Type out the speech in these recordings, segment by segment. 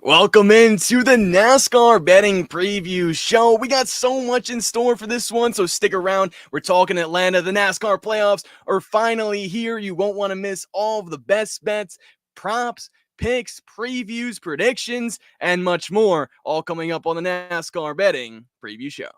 Welcome into the NASCAR Betting Preview Show. We got so much in store for this one, so stick around. We're talking Atlanta. The NASCAR playoffs are finally here. You won't want to miss all of the best bets, props, picks, previews, predictions, and much more, all coming up on the NASCAR Betting Preview Show.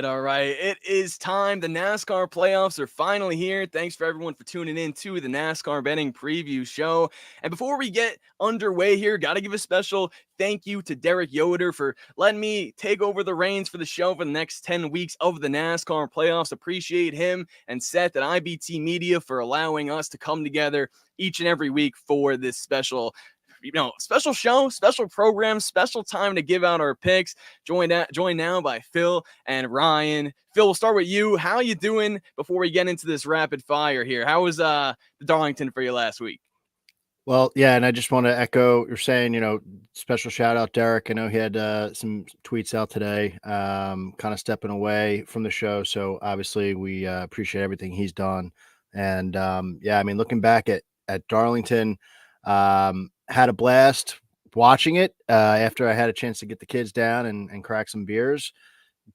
All right. It is time. The NASCAR playoffs are finally here. Thanks for everyone for tuning in to the NASCAR Betting Preview Show. And before we get underway here, got to give a special thank you to Derek Yoder for letting me take over the reins for the show for the next 10 weeks of the NASCAR playoffs. Appreciate him and Seth at IBT Media for allowing us to come together each and every week for this special show, special program, special time to give out our picks. Joined now by Phil and Ryan. Phil, we'll start with you. How you doing before we get into this rapid fire here? How was the Darlington for you last week? Well, yeah, and I just want to echo you're saying, special shout out, Derek. I know he had some tweets out today, kind of stepping away from the show. So obviously we appreciate everything he's done. And looking back at Darlington, had a blast watching it after I had a chance to get the kids down and crack some beers.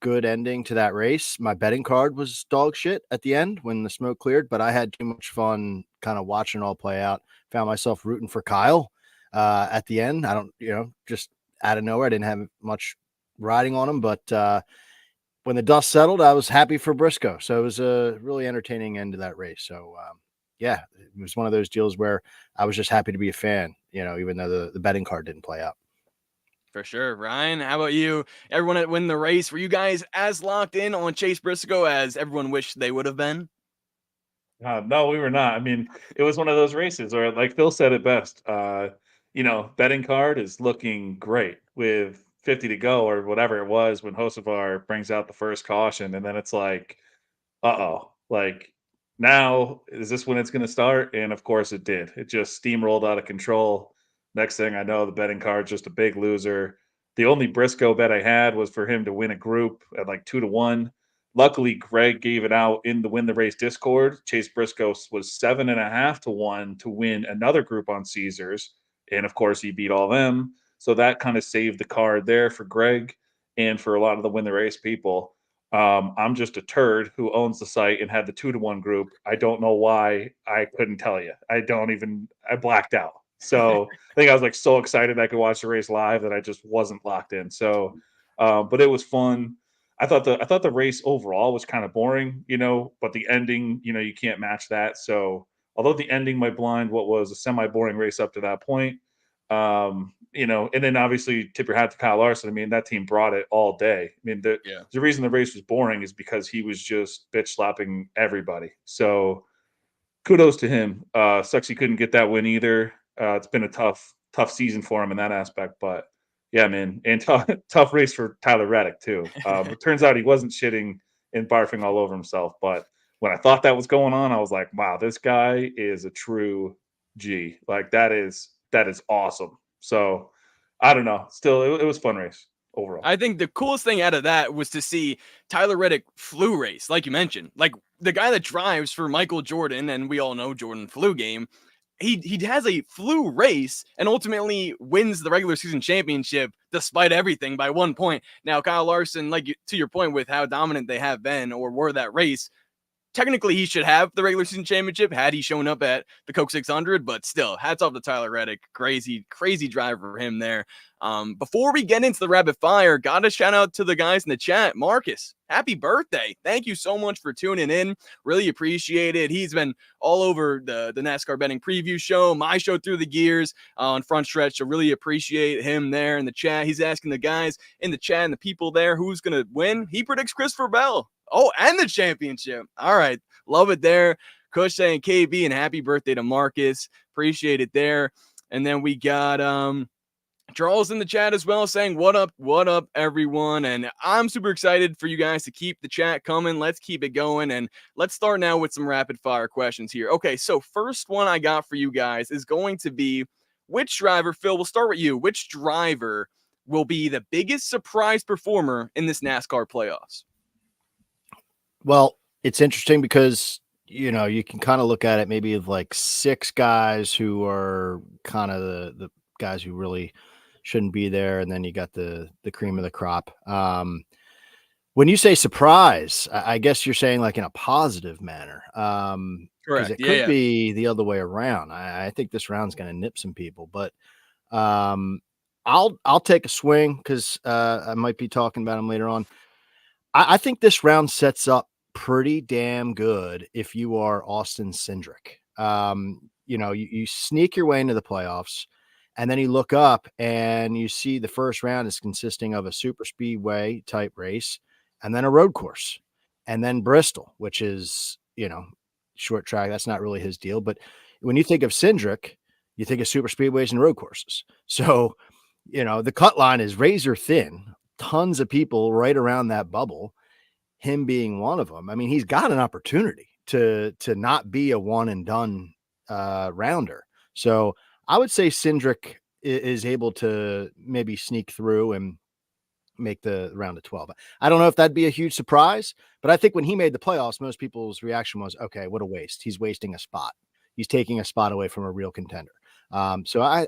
Good ending to that race. My betting card was dog shit at the end when the smoke cleared, but I had too much fun kind of watching it all play out. Found myself rooting for Kyle at the end. I don't, just out of nowhere. I didn't have much riding on him, but when the dust settled, I was happy for Briscoe. So it was a really entertaining end to that race. So it was one of those deals where I was just happy to be a fan, even though the betting card didn't play out. For sure. Ryan, how about you? Everyone that win the race, were you guys as locked in on Chase Briscoe as everyone wished they would have been? No, we were not. I mean, it was one of those races where, like Phil said it best, betting card is looking great with 50 to go or whatever it was when Hocevar brings out the first caution. And then it's like, like now is this when it's going to start? And of course it did. It just steamrolled out of control. Next thing I know, the betting card's just a big loser. The only Briscoe bet I had was for him to win a group at like 2-1. Luckily, Greg gave it out in the Win the Race Discord. Chase Briscoe was 7.5-1 to win another group on Caesars. And of course, he beat all them. So that kind of saved the card there for Greg and for a lot of the Win the Race people. I'm just a turd who owns the site and had the 2-1 group. I don't know why. I couldn't tell you. I blacked out. So I think I was like so excited I could watch the race live that I just wasn't locked in. So, but it was fun. I thought the race overall was kind of boring, but the ending, you can't match that. So although the ending might blind what was a semi-boring race up to that point, and then obviously tip your hat to Kyle Larson. I mean, that team brought it all day. I mean, the reason the race was boring is because he was just bitch slapping everybody. So kudos to him. Sucks he couldn't get that win either. It's been a tough season for him in that aspect, but yeah, man, and tough race for Tyler Reddick too. It turns out he wasn't shitting and barfing all over himself, but when I thought that was going on, I was like, wow, this guy is a true G. Like that is awesome. So I don't know. Still, it was a fun race overall. I think the coolest thing out of that was to see Tyler Reddick flu race, like you mentioned, like the guy that drives for Michael Jordan, and we all know Jordan flu game. He has a flu race and ultimately wins the regular season championship despite everything by 1 point. Now, Kyle Larson, to your point with how dominant they have been or were that race, technically he should have the regular season championship had he shown up at the Coke 600, but still, hats off to Tyler Reddick. Crazy drive for him there. Before we get into the rapid fire, got to shout out to the guys in the chat. Marcus, happy birthday. Thank you so much for tuning in. Really appreciate it. He's been all over the NASCAR Betting Preview Show, my show Through the Gears on Front Stretch. So really appreciate him there in the chat. He's asking the guys in the chat and the people there who's going to win. He predicts Christopher Bell. Oh, and the championship. All right. Love it there. Kush saying KB and happy birthday to Marcus. Appreciate it there. And then we got Charles in the chat as well saying, what up, everyone? And I'm super excited for you guys to keep the chat coming. Let's keep it going. And let's start now with some rapid fire questions here. Okay, so first one I got for you guys is going to be, which driver, Phil, we'll start with you. Which driver will be the biggest surprise performer in this NASCAR playoffs? Well, it's interesting because, you know, you can kind of look at it maybe of like 6 guys who are kind of the guys who really shouldn't be there. And then you got the cream of the crop. When you say surprise, I guess you're saying like in a positive manner. Correct. It could be the other way around. I think this round's going to nip some people, but I'll take a swing because I might be talking about him later on. I think this round sets up pretty damn good if you are Austin Cindric. You know, you sneak your way into the playoffs, and then you look up and you see the first round is consisting of a super speedway type race and then a road course and then Bristol, which is, you know, short track. That's not really his deal. But when you think of Cindric, you think of super speedways and road courses. So, you know, the cut line is razor thin, tons of people right around that bubble, him being one of them. I mean, he's got an opportunity to not be a one and done rounder. So I would say Cindric is able to maybe sneak through and make the round of 12. I don't know if that'd be a huge surprise, but I think when he made the playoffs, most people's reaction was, okay, what a waste. He's wasting a spot. He's taking a spot away from a real contender. So I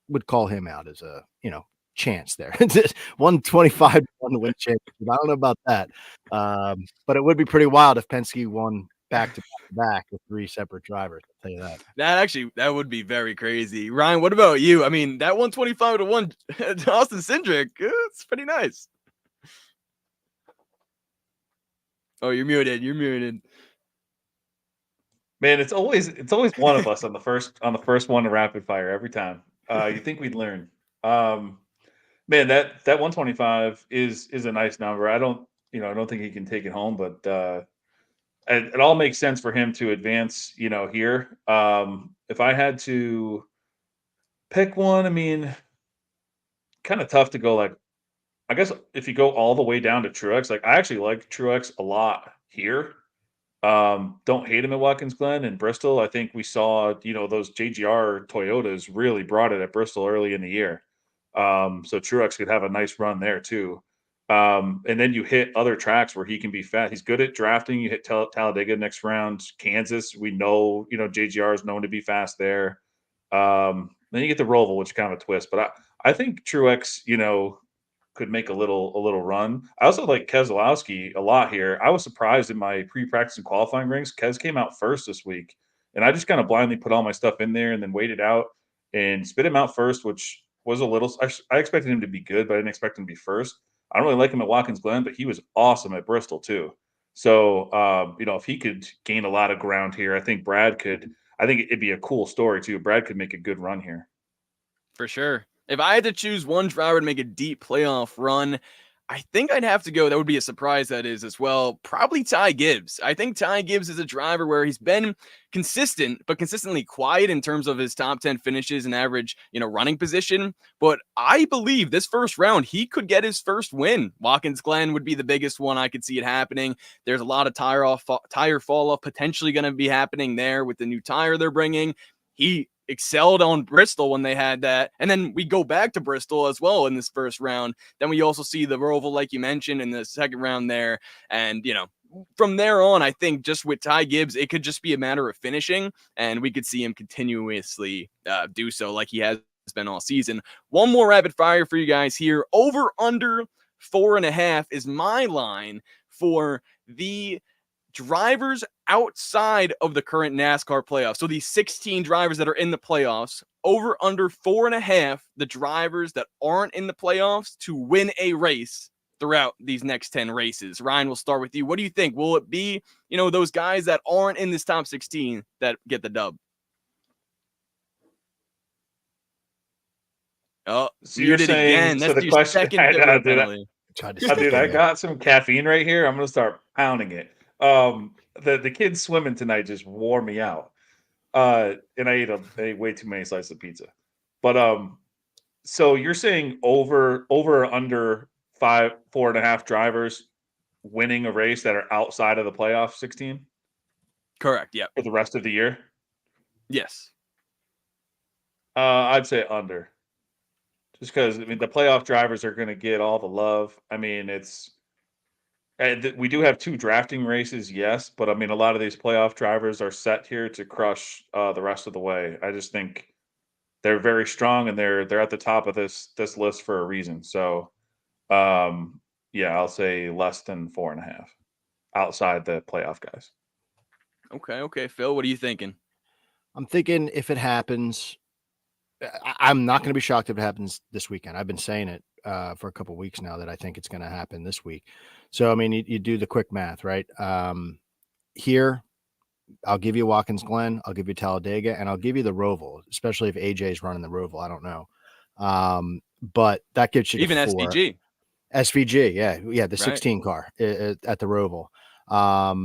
would call him out as a, you know, chance there. 125 to 1 to win championship. I don't know about that. But it would be pretty wild if Penske won back to back with 3 separate drivers. I'll tell you that. That would be very crazy. Ryan, what about you? I mean, that 125 to 1 Austin Cindric, it's pretty nice. Oh, you're muted. Man, it's always one of us on the first one to rapid fire every time. You think we'd learn. Man, that 125 is a nice number. I don't think he can take it home, but it all makes sense for him to advance, you know, here. If I had to pick one, I mean, kind of tough to go like, I guess if you go all the way down to Truex, like I actually like Truex a lot here. Don't hate him at Watkins Glen and Bristol. I think we saw, you know, those JGR Toyotas really brought it at Bristol early in the year. So Truex could have a nice run there too. And then you hit other tracks where he can be fast. He's good at drafting. You hit Talladega next round, Kansas. We know, you know, JGR is known to be fast there. Then you get the Roval, which is kind of a twist. But I think Truex, you know, could make a little run. I also like Keselowski a lot here. I was surprised in my pre-practice and qualifying rings. Kes came out first this week, and I just kind of blindly put all my stuff in there and then waited out and spit him out first, which was a little. I expected him to be good, but I didn't expect him to be first. I don't really like him at Watkins Glen, but he was awesome at Bristol too. So, you know, if he could gain a lot of ground here, I think Brad could. I think it'd be a cool story too. Brad could make a good run here. For sure. If I had to choose one driver to make a deep playoff run, I think I'd have to go. That would be a surprise, that is, as well. Probably Ty Gibbs. I think Ty Gibbs is a driver where he's been consistent, but consistently quiet in terms of his top 10 finishes and average, you know, running position. But I believe this first round, he could get his first win. Watkins Glen would be the biggest one. I could see it happening. There's a lot of tire fall off potentially going to be happening there with the new tire they're bringing. He excelled on Bristol when they had that. And then we go back to Bristol as well in this first round. Then we also see the Roval, like you mentioned, in the second round there. And, you know, from there on, I think just with Ty Gibbs, it could just be a matter of finishing, and we could see him continuously do so like he has been all season. One more rapid fire for you guys here. Over under 4.5 is my line for the drivers outside of the current NASCAR playoffs. So these 16 drivers that are in the playoffs, over under 4.5, the drivers that aren't in the playoffs to win a race throughout these next 10 races. Ryan, we'll start with you. What do you think? Will it be, those guys that aren't in this top 16 that get the dub? Oh, so you're saying, again. That's so the your question, second penalty. Dude, I got some caffeine right here. I'm gonna start pounding it. The kids swimming tonight just wore me out. And I ate way too many slices of pizza. But so you're saying over or under 4.5 drivers winning a race that are outside of the playoff 16? Correct. Yeah. For the rest of the year? Yes. I'd say under. Just because, the playoff drivers are going to get all the love. We do have 2 drafting races, yes, but a lot of these playoff drivers are set here to crush the rest of the way. I just think they're very strong, and they're at the top of this list for a reason. So, yeah, I'll say less than 4.5 outside the playoff guys. Okay, Phil, what are you thinking? I'm thinking if it happens, I'm not going to be shocked if it happens this weekend. I've been saying it for a couple of weeks now that I think it's going to happen this week. So, you do the quick math, right? Here, I'll give you Watkins Glen, I'll give you Talladega, and I'll give you the Roval, especially if AJ is running the Roval. I don't know. But that gets you even to 4. SVG, yeah, the 16 car at the Roval. I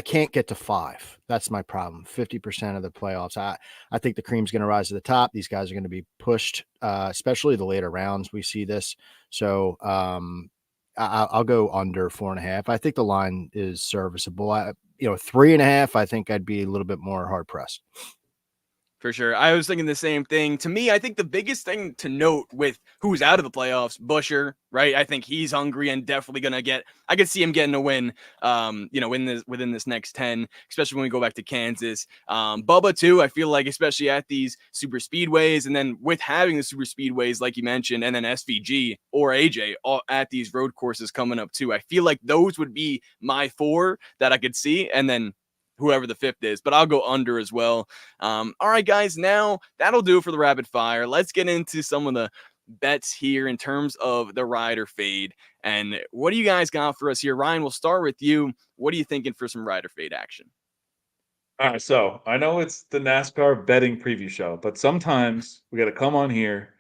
can't get to 5. That's my problem. 50% of the playoffs. I think the cream's going to rise to the top. These guys are going to be pushed, especially the later rounds. We see this. So I'll go under 4.5. I think the line is serviceable. 3.5, I think I'd be a little bit more hard pressed. For sure. I was thinking the same thing. To me, I think the biggest thing to note with who's out of the playoffs, Buescher, right? I think he's hungry and definitely going to I could see him getting a win, within this next 10, especially when we go back to Kansas. Bubba too, I feel like, especially at these super speedways, and then with having the super speedways, like you mentioned, and then SVG or AJ at these road courses coming up too. I feel like those would be my 4 that I could see. And then whoever the 5th is, but I'll go under as well. All right, guys, now that'll do it for the rapid fire. Let's get into some of the bets here in terms of the ride or fade. And what do you guys got for us here? Ryan, we'll start with you. What are you thinking for some ride or fade action? All right, so I know it's the NASCAR Betting Preview Show, but sometimes we got to come on here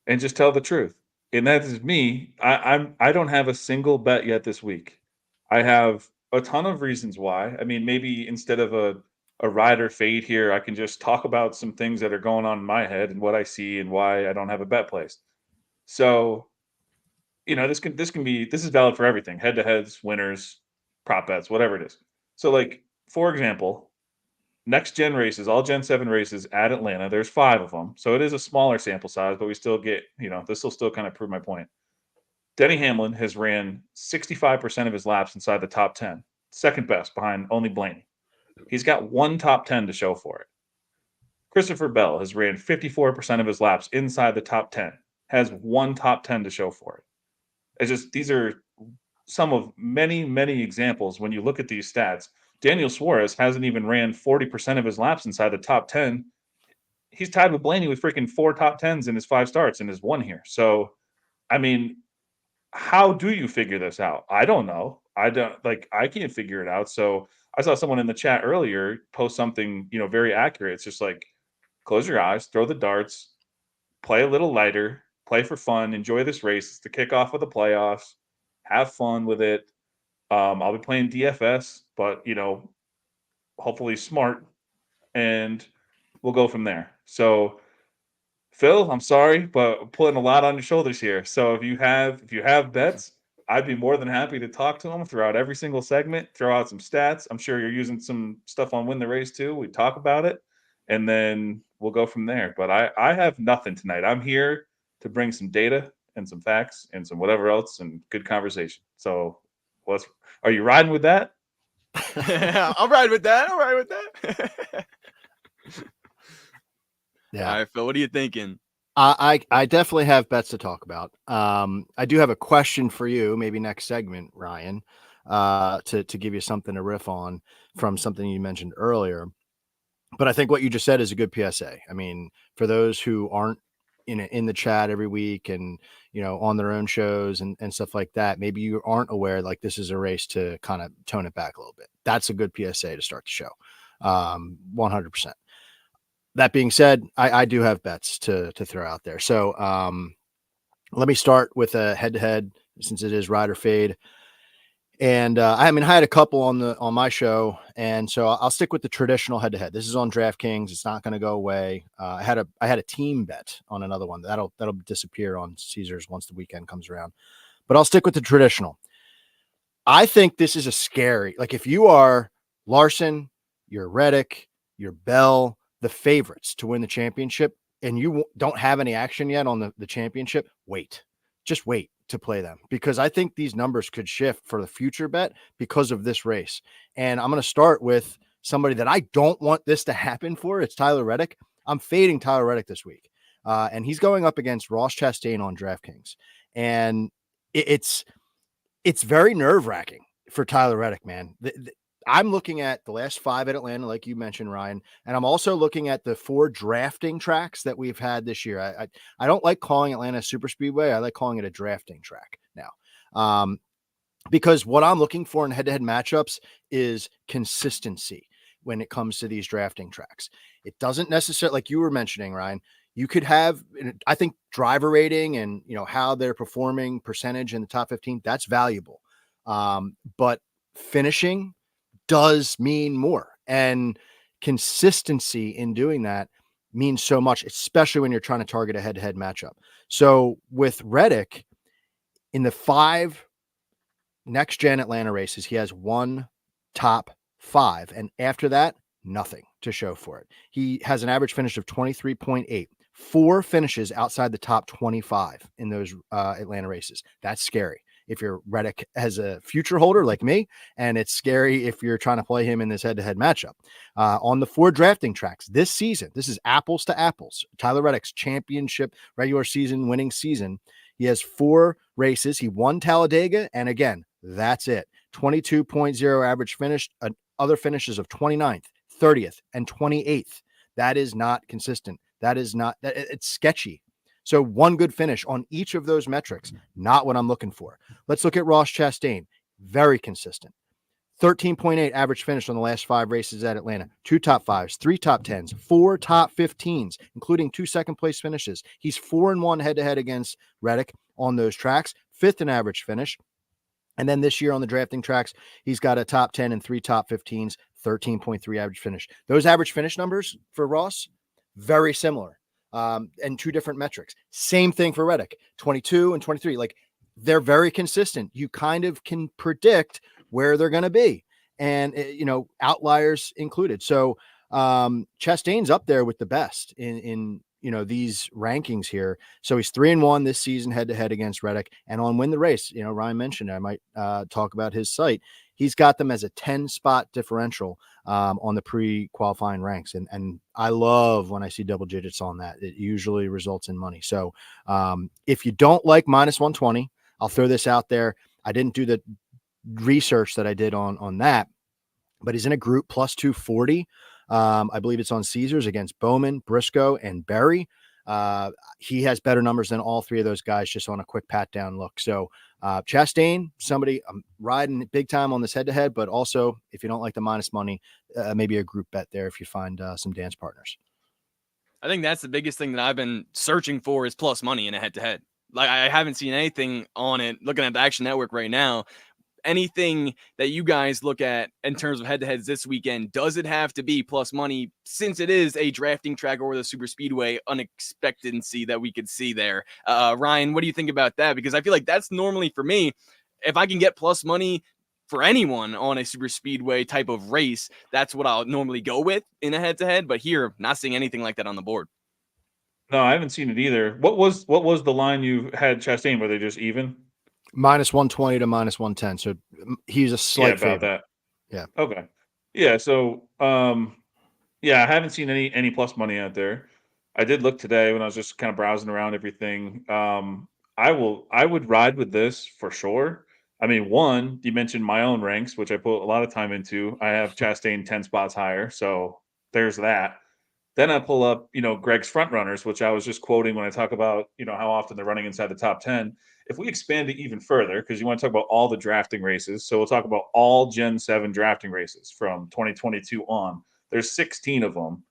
and just tell the truth. And that is me. I don't have a single bet yet this week. I have a ton of reasons why. Maybe instead of a ride or fade here, I can just talk about some things that are going on in my head and what I see and why I don't have a bet placed. So, this is valid for everything: head to heads, winners, prop bets, whatever it is. So, like, for example, next gen races, all Gen 7 races at Atlanta, there's 5 of them. So it is a smaller sample size, but we still get, this will still kind of prove my point. Denny Hamlin has ran 65% of his laps inside the top 10, second best behind only Blaney. He's got 1 top 10 to show for it. Christopher Bell has ran 54% of his laps inside the top 10, has 1 top 10 to show for it. It's just, these are some of many, many examples when you look at these stats. Daniel Suarez hasn't even ran 40% of his laps inside the top 10. He's tied with Blaney with freaking 4 top 10s in his 5 starts and has 1 here. So, how do you figure this out? I don't know. I can't figure it out. So I saw someone in the chat earlier post something, very accurate. It's just like, close your eyes, throw the darts, play a little lighter, play for fun, enjoy this race. It's the kickoff of the playoffs. Have fun with it. I'll be playing DFS, but hopefully smart, and we'll go from there. So, Phil, I'm sorry, but putting a lot on your shoulders here. So if you have bets, I'd be more than happy to talk to them throughout every single segment, throw out some stats. I'm sure you're using some stuff on Win the Race too. We talk about it, and then we'll go from there. But I have nothing tonight. I'm here to bring some data and some facts and some whatever else and good conversation. So are you riding with that? I'll ride with that. Yeah. All right, Phil, what are you thinking? I definitely have bets to talk about. I do have a question for you, maybe next segment, Ryan. to give you something to riff on from something you mentioned earlier. But I think what you just said is a good PSA. I mean, for those who aren't in the chat every week and, on their own shows and stuff like that, maybe you aren't aware, like this is a race to kind of tone it back a little bit. That's a good PSA to start the show. 100%. That being said, I do have bets to throw out there. So let me start with a head-to-head since it is ride or fade. And I had a couple on my show, and so I'll stick with the traditional head-to-head. This is on DraftKings. It's not going to go away. I had a team bet on another one that'll disappear on Caesars once the weekend comes around. But I'll stick with the traditional. I think this is a scary. Like if you are Larson, you're Reddick, you're Bell, the favorites to win the championship, and you don't have any action yet on the championship, just wait to play them, because I think these numbers could shift for the future bet because of this race. And I'm going to start with somebody that I don't want this to happen for. It's Tyler Reddick. I'm fading Tyler Reddick this week. And he's going up against Ross Chastain on DraftKings. And it's very nerve-wracking for Tyler Reddick, man. I'm looking at the last 5 at Atlanta, like you mentioned, Ryan, and I'm also looking at the 4 drafting tracks that we've had this year. I don't like calling Atlanta a super speedway. I like calling it a drafting track now, because what I'm looking for in head-to-head matchups is consistency when it comes to these drafting tracks. It doesn't necessarily, like you were mentioning, Ryan, you could have, I think, driver rating and how they're performing percentage in the top 15. That's valuable, but finishing does mean more, and consistency in doing that means so much, especially when you're trying to target a head-to-head matchup. So with Reddick, in the 5 next gen Atlanta races, he has 1 top 5, and after that, nothing to show for it. He has an average finish of 23.8, 4 finishes outside the top 25 in those Atlanta races. That's scary if you're Reddick as a future holder like me, and it's scary if you're trying to play him in this head-to-head matchup. On the 4 drafting tracks this season, this is apples to apples. Tyler Reddick's championship regular season winning season, he has 4 races. He won Talladega, and again, that's it. 22.0 average finish, other finishes of 29th, 30th, and 28th. That is not consistent. It's sketchy. So 1 good finish on each of those metrics, not what I'm looking for. Let's look at Ross Chastain. Very consistent. 13.8 average finish on the last 5 races at Atlanta. 2 top 5s, 3 top 10s, 4 top 15s, including 2 second place finishes. He's 4-1 head-to-head against Reddick on those tracks. 5th in average finish. And then this year on the drafting tracks, he's got a top 10 and 3 top 15s, 13.3 average finish. Those average finish numbers for Ross, very similar. And 2 different metrics. Same thing for Reddick, 22 and 23. Like, they're very consistent. You kind of can predict where they're going to be, and outliers included. So Chastain's up there with the best in these rankings here. So he's 3-1 this season head-to-head against Reddick, and on Win the Race, Ryan mentioned, I might talk about his site. He's got them as a 10-spot differential on the pre-qualifying ranks. And I love when I see double digits on that. It usually results in money. So if you don't like -120, I'll throw this out there. I didn't do the research that I did on that, but he's in a group +240. I believe it's on Caesars against Bowman, Briscoe, and Berry. He has better numbers than all 3 of those guys just on a quick pat down look. So Chastain, somebody I'm riding big time on this head-to-head, but also if you don't like the minus money, maybe a group bet there if you find some dance partners. I think that's the biggest thing that I've been searching for is plus money in a head-to-head. Like, I haven't seen anything on it. Looking at the Action Network right now, anything that you guys look at in terms of head-to-heads this weekend, does it have to be plus money since it is a drafting track over the super speedway unexpectancy that we could see there? Ryan, what do you think about that? Because I feel like that's normally for me, if I can get plus money for anyone on a super speedway type of race, that's what I'll normally go with in a head-to-head. But here, not seeing anything like that on the board. No, I haven't seen it either. What was the line you had Chastain? Were they just even? -120 to -110. So he's a slight favorite. That. Yeah. Okay. Yeah. So, yeah, I haven't seen any plus money out there. I did look today when I was just kind of browsing around everything. I would ride with this for sure. I mean, one, you mentioned my own ranks, which I put a lot of time into. I have Chastain 10 spots higher. So there's that. Then I pull up, Greg's front runners, which I was just quoting when I talk about, how often they're running inside the top 10. If we expand it even further, because you want to talk about all the drafting races. So we'll talk about all Gen 7 drafting races from 2022 on. There's 16 of them.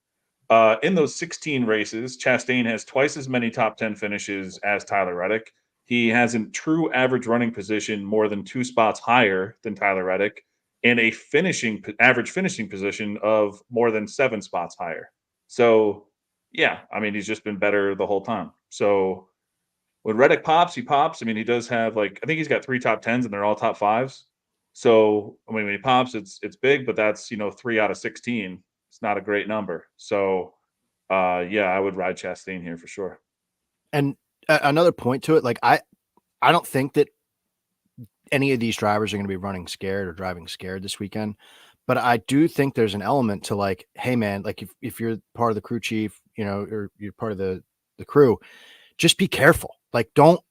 In those 16 races, Chastain has twice as many top 10 finishes as Tyler Reddick. He has a true average running position more than 2 spots higher than Tyler Reddick, and a average finishing position of more than 7 spots higher. So, yeah, I mean, he's just been better the whole time. So when Reddick pops, he pops. I mean, he does have I think he's got 3 top 10s and they're all top 5s. So, I mean, when he pops, it's big, but that's, 3 out of 16. It's not a great number. So, yeah, I would ride Chastain here for sure. And another point to it, I don't think that any of these drivers are going to be running scared or driving scared this weekend. But I do think there's an element to hey man, if you're part of the crew chief, or you're part of the crew, just be careful. Don't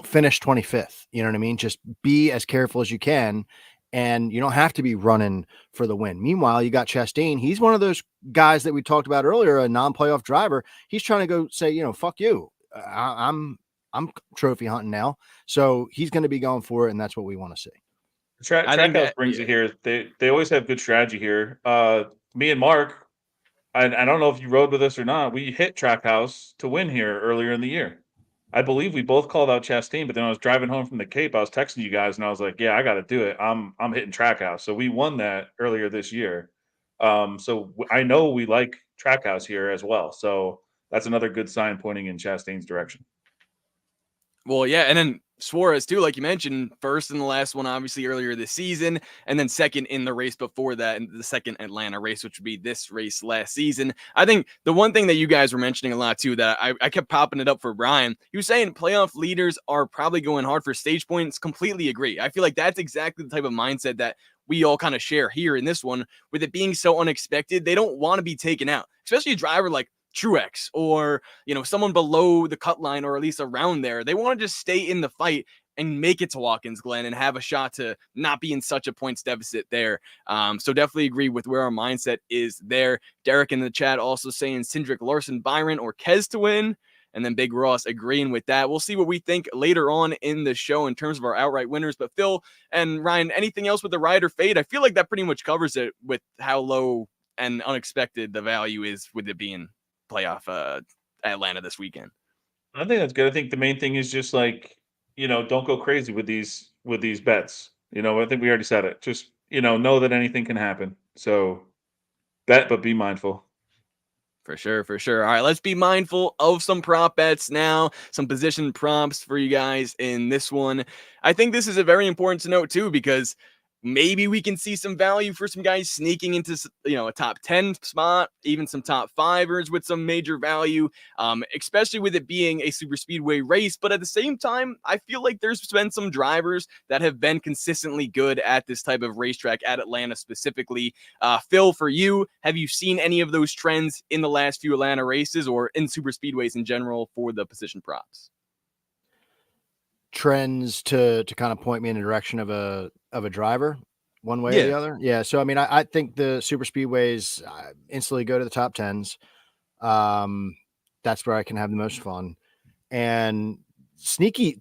finish 25th. You know what I mean? Just be as careful as you can. And you don't have to be running for the win. Meanwhile, you got Chastain. He's one of those guys that we talked about earlier, a non-playoff driver. He's trying to go say, fuck you. I'm trophy hunting now. So he's going to be going for it. And that's what we want to see. Trackhouse brings it here. They always have good strategy here. Me and Mark, I don't know if you rode with us or not. We hit Trackhouse to win here earlier in the year. I believe we both called out Chastain, but then I was driving home from the Cape. I was texting you guys, and I was like, "Yeah, I got to do it. I'm hitting Trackhouse." So we won that earlier this year. So I know we like Trackhouse here as well. So that's another good sign pointing in Chastain's direction. Well, yeah, and then Suarez too, like you mentioned, first in the last one, obviously earlier this season, and then second in the race before that, in the second Atlanta race, which would be this race last season. I think the one thing that you guys were mentioning a lot too, that I kept popping it up for Brian, he was saying playoff leaders are probably going hard for stage points. Completely agree. I feel like that's exactly the type of mindset that we all kind of share here in this one, with it being so unexpected. They don't want to be taken out, especially a driver like Truex or, someone below the cut line or at least around there. They want to just stay in the fight and make it to Watkins Glen and have a shot to not be in such a points deficit there. So definitely agree with where our mindset is there. Derek in the chat also saying Cindric, Larson, Byron, or Kez to win. And then Big Ross agreeing with that. We'll see what we think later on in the show in terms of our outright winners. But Phil and Ryan, anything else with the ride or fade? I feel like that pretty much covers it with how low and unexpected the value is with it being playoff Atlanta this weekend. I think that's good. I think the main thing is just don't go crazy with these bets. I think we already said it. Just, know that anything can happen. So bet, but be mindful. For sure, for sure. All right, let's be mindful of some prop bets now, some position prompts for you guys in this one. I think this is a very important to note too, because maybe we can see some value for some guys sneaking into, a top 10 spot, even some top 5ers with some major value, especially with it being a super speedway race. But at the same time, I feel like there's been some drivers that have been consistently good at this type of racetrack at Atlanta specifically. Phil, for you, have you seen any of those trends in the last few Atlanta races or in super speedways in general for the position props? Trends to kind of point me in the direction of a driver one way or the other. Yeah. So, I mean, I think the super speedways instantly go to the top 10s. That's where I can have the most fun. And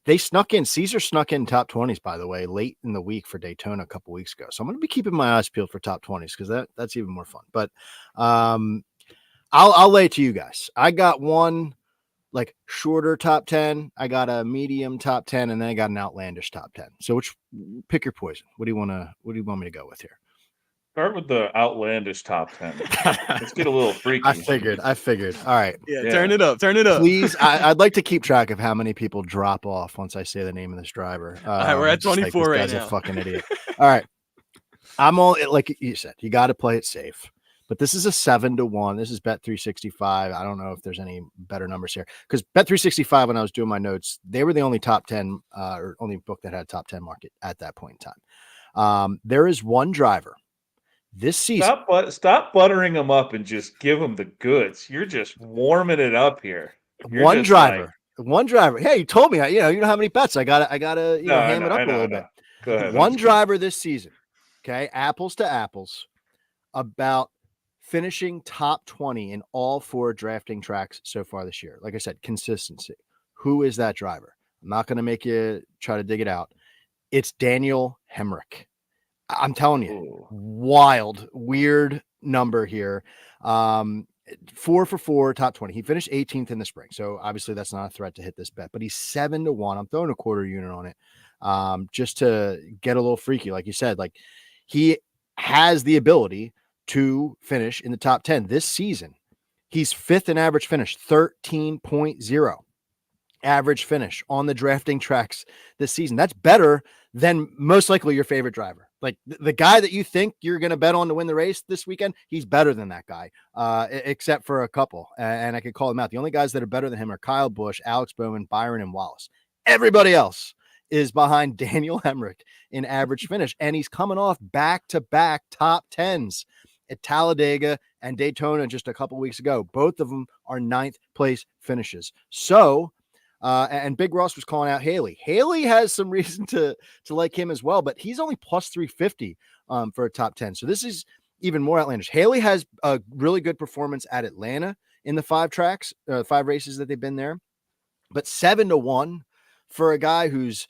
they snuck in. Caesar snuck in top 20s, by the way, late in the week for Daytona a couple weeks ago. So I'm going to be keeping my eyes peeled for top 20s because that's even more fun. But I'll lay it to you guys. I got one shorter top 10. I got a medium top 10, and then I got an outlandish top 10. So pick your poison. What do you want me to go with here? Start with the outlandish top 10. Let's get a little freaky. I figured. All right. Yeah. Turn it up. Please. I'd like to keep track of how many people drop off once I say the name of this driver. All right, we're at 24 right now. This guy's a fucking idiot. All right. I'm all, like you said, you got to play it safe. But this is a 7-1. This is Bet365. I don't know if there's any better numbers here because Bet365, when I was doing my notes, they were the only top 10 or only book that had a top 10 market at that point in time. There is one driver this season. Stop buttering them up and just give them the goods. You're just warming it up here. One driver. Hey, you told me. You know how many bets I got to ham it up a little bit. Go ahead. One driver this season, okay, apples to apples, about finishing top 20 in all 4 drafting tracks so far this year. Like I said, consistency. Who is that driver? I'm not going to make you try to dig it out. It's Daniel Hemrick. I'm telling you, wild, weird number here. 4 for 4, top 20. He finished 18th in the spring. So obviously that's not a threat to hit this bet, but he's 7-1. I'm throwing a quarter unit on it just to get a little freaky. Like you said, like he has the ability to finish in the top 10 this season. He's 5th in average finish, 13.0 average finish on the drafting tracks this season. That's better than most likely your favorite driver. Like the guy that you think you're going to bet on to win the race this weekend, he's better than that guy, except for a couple. And I could call them out. The only guys that are better than him are Kyle Busch, Alex Bowman, Byron, and Wallace. Everybody else is behind Daniel Hemrick in average finish. And he's coming off back-to-back top 10s at Talladega and Daytona just a couple weeks ago. Both of them are 9th place finishes. So, and Big Ross was calling out Haley. Haley has some reason to like him as well, but he's only plus 350 for a top 10. So this is even more outlandish. Haley has a really good performance at Atlanta in the 5 tracks, 5 races that they've been there, but 7-1 for a guy who's,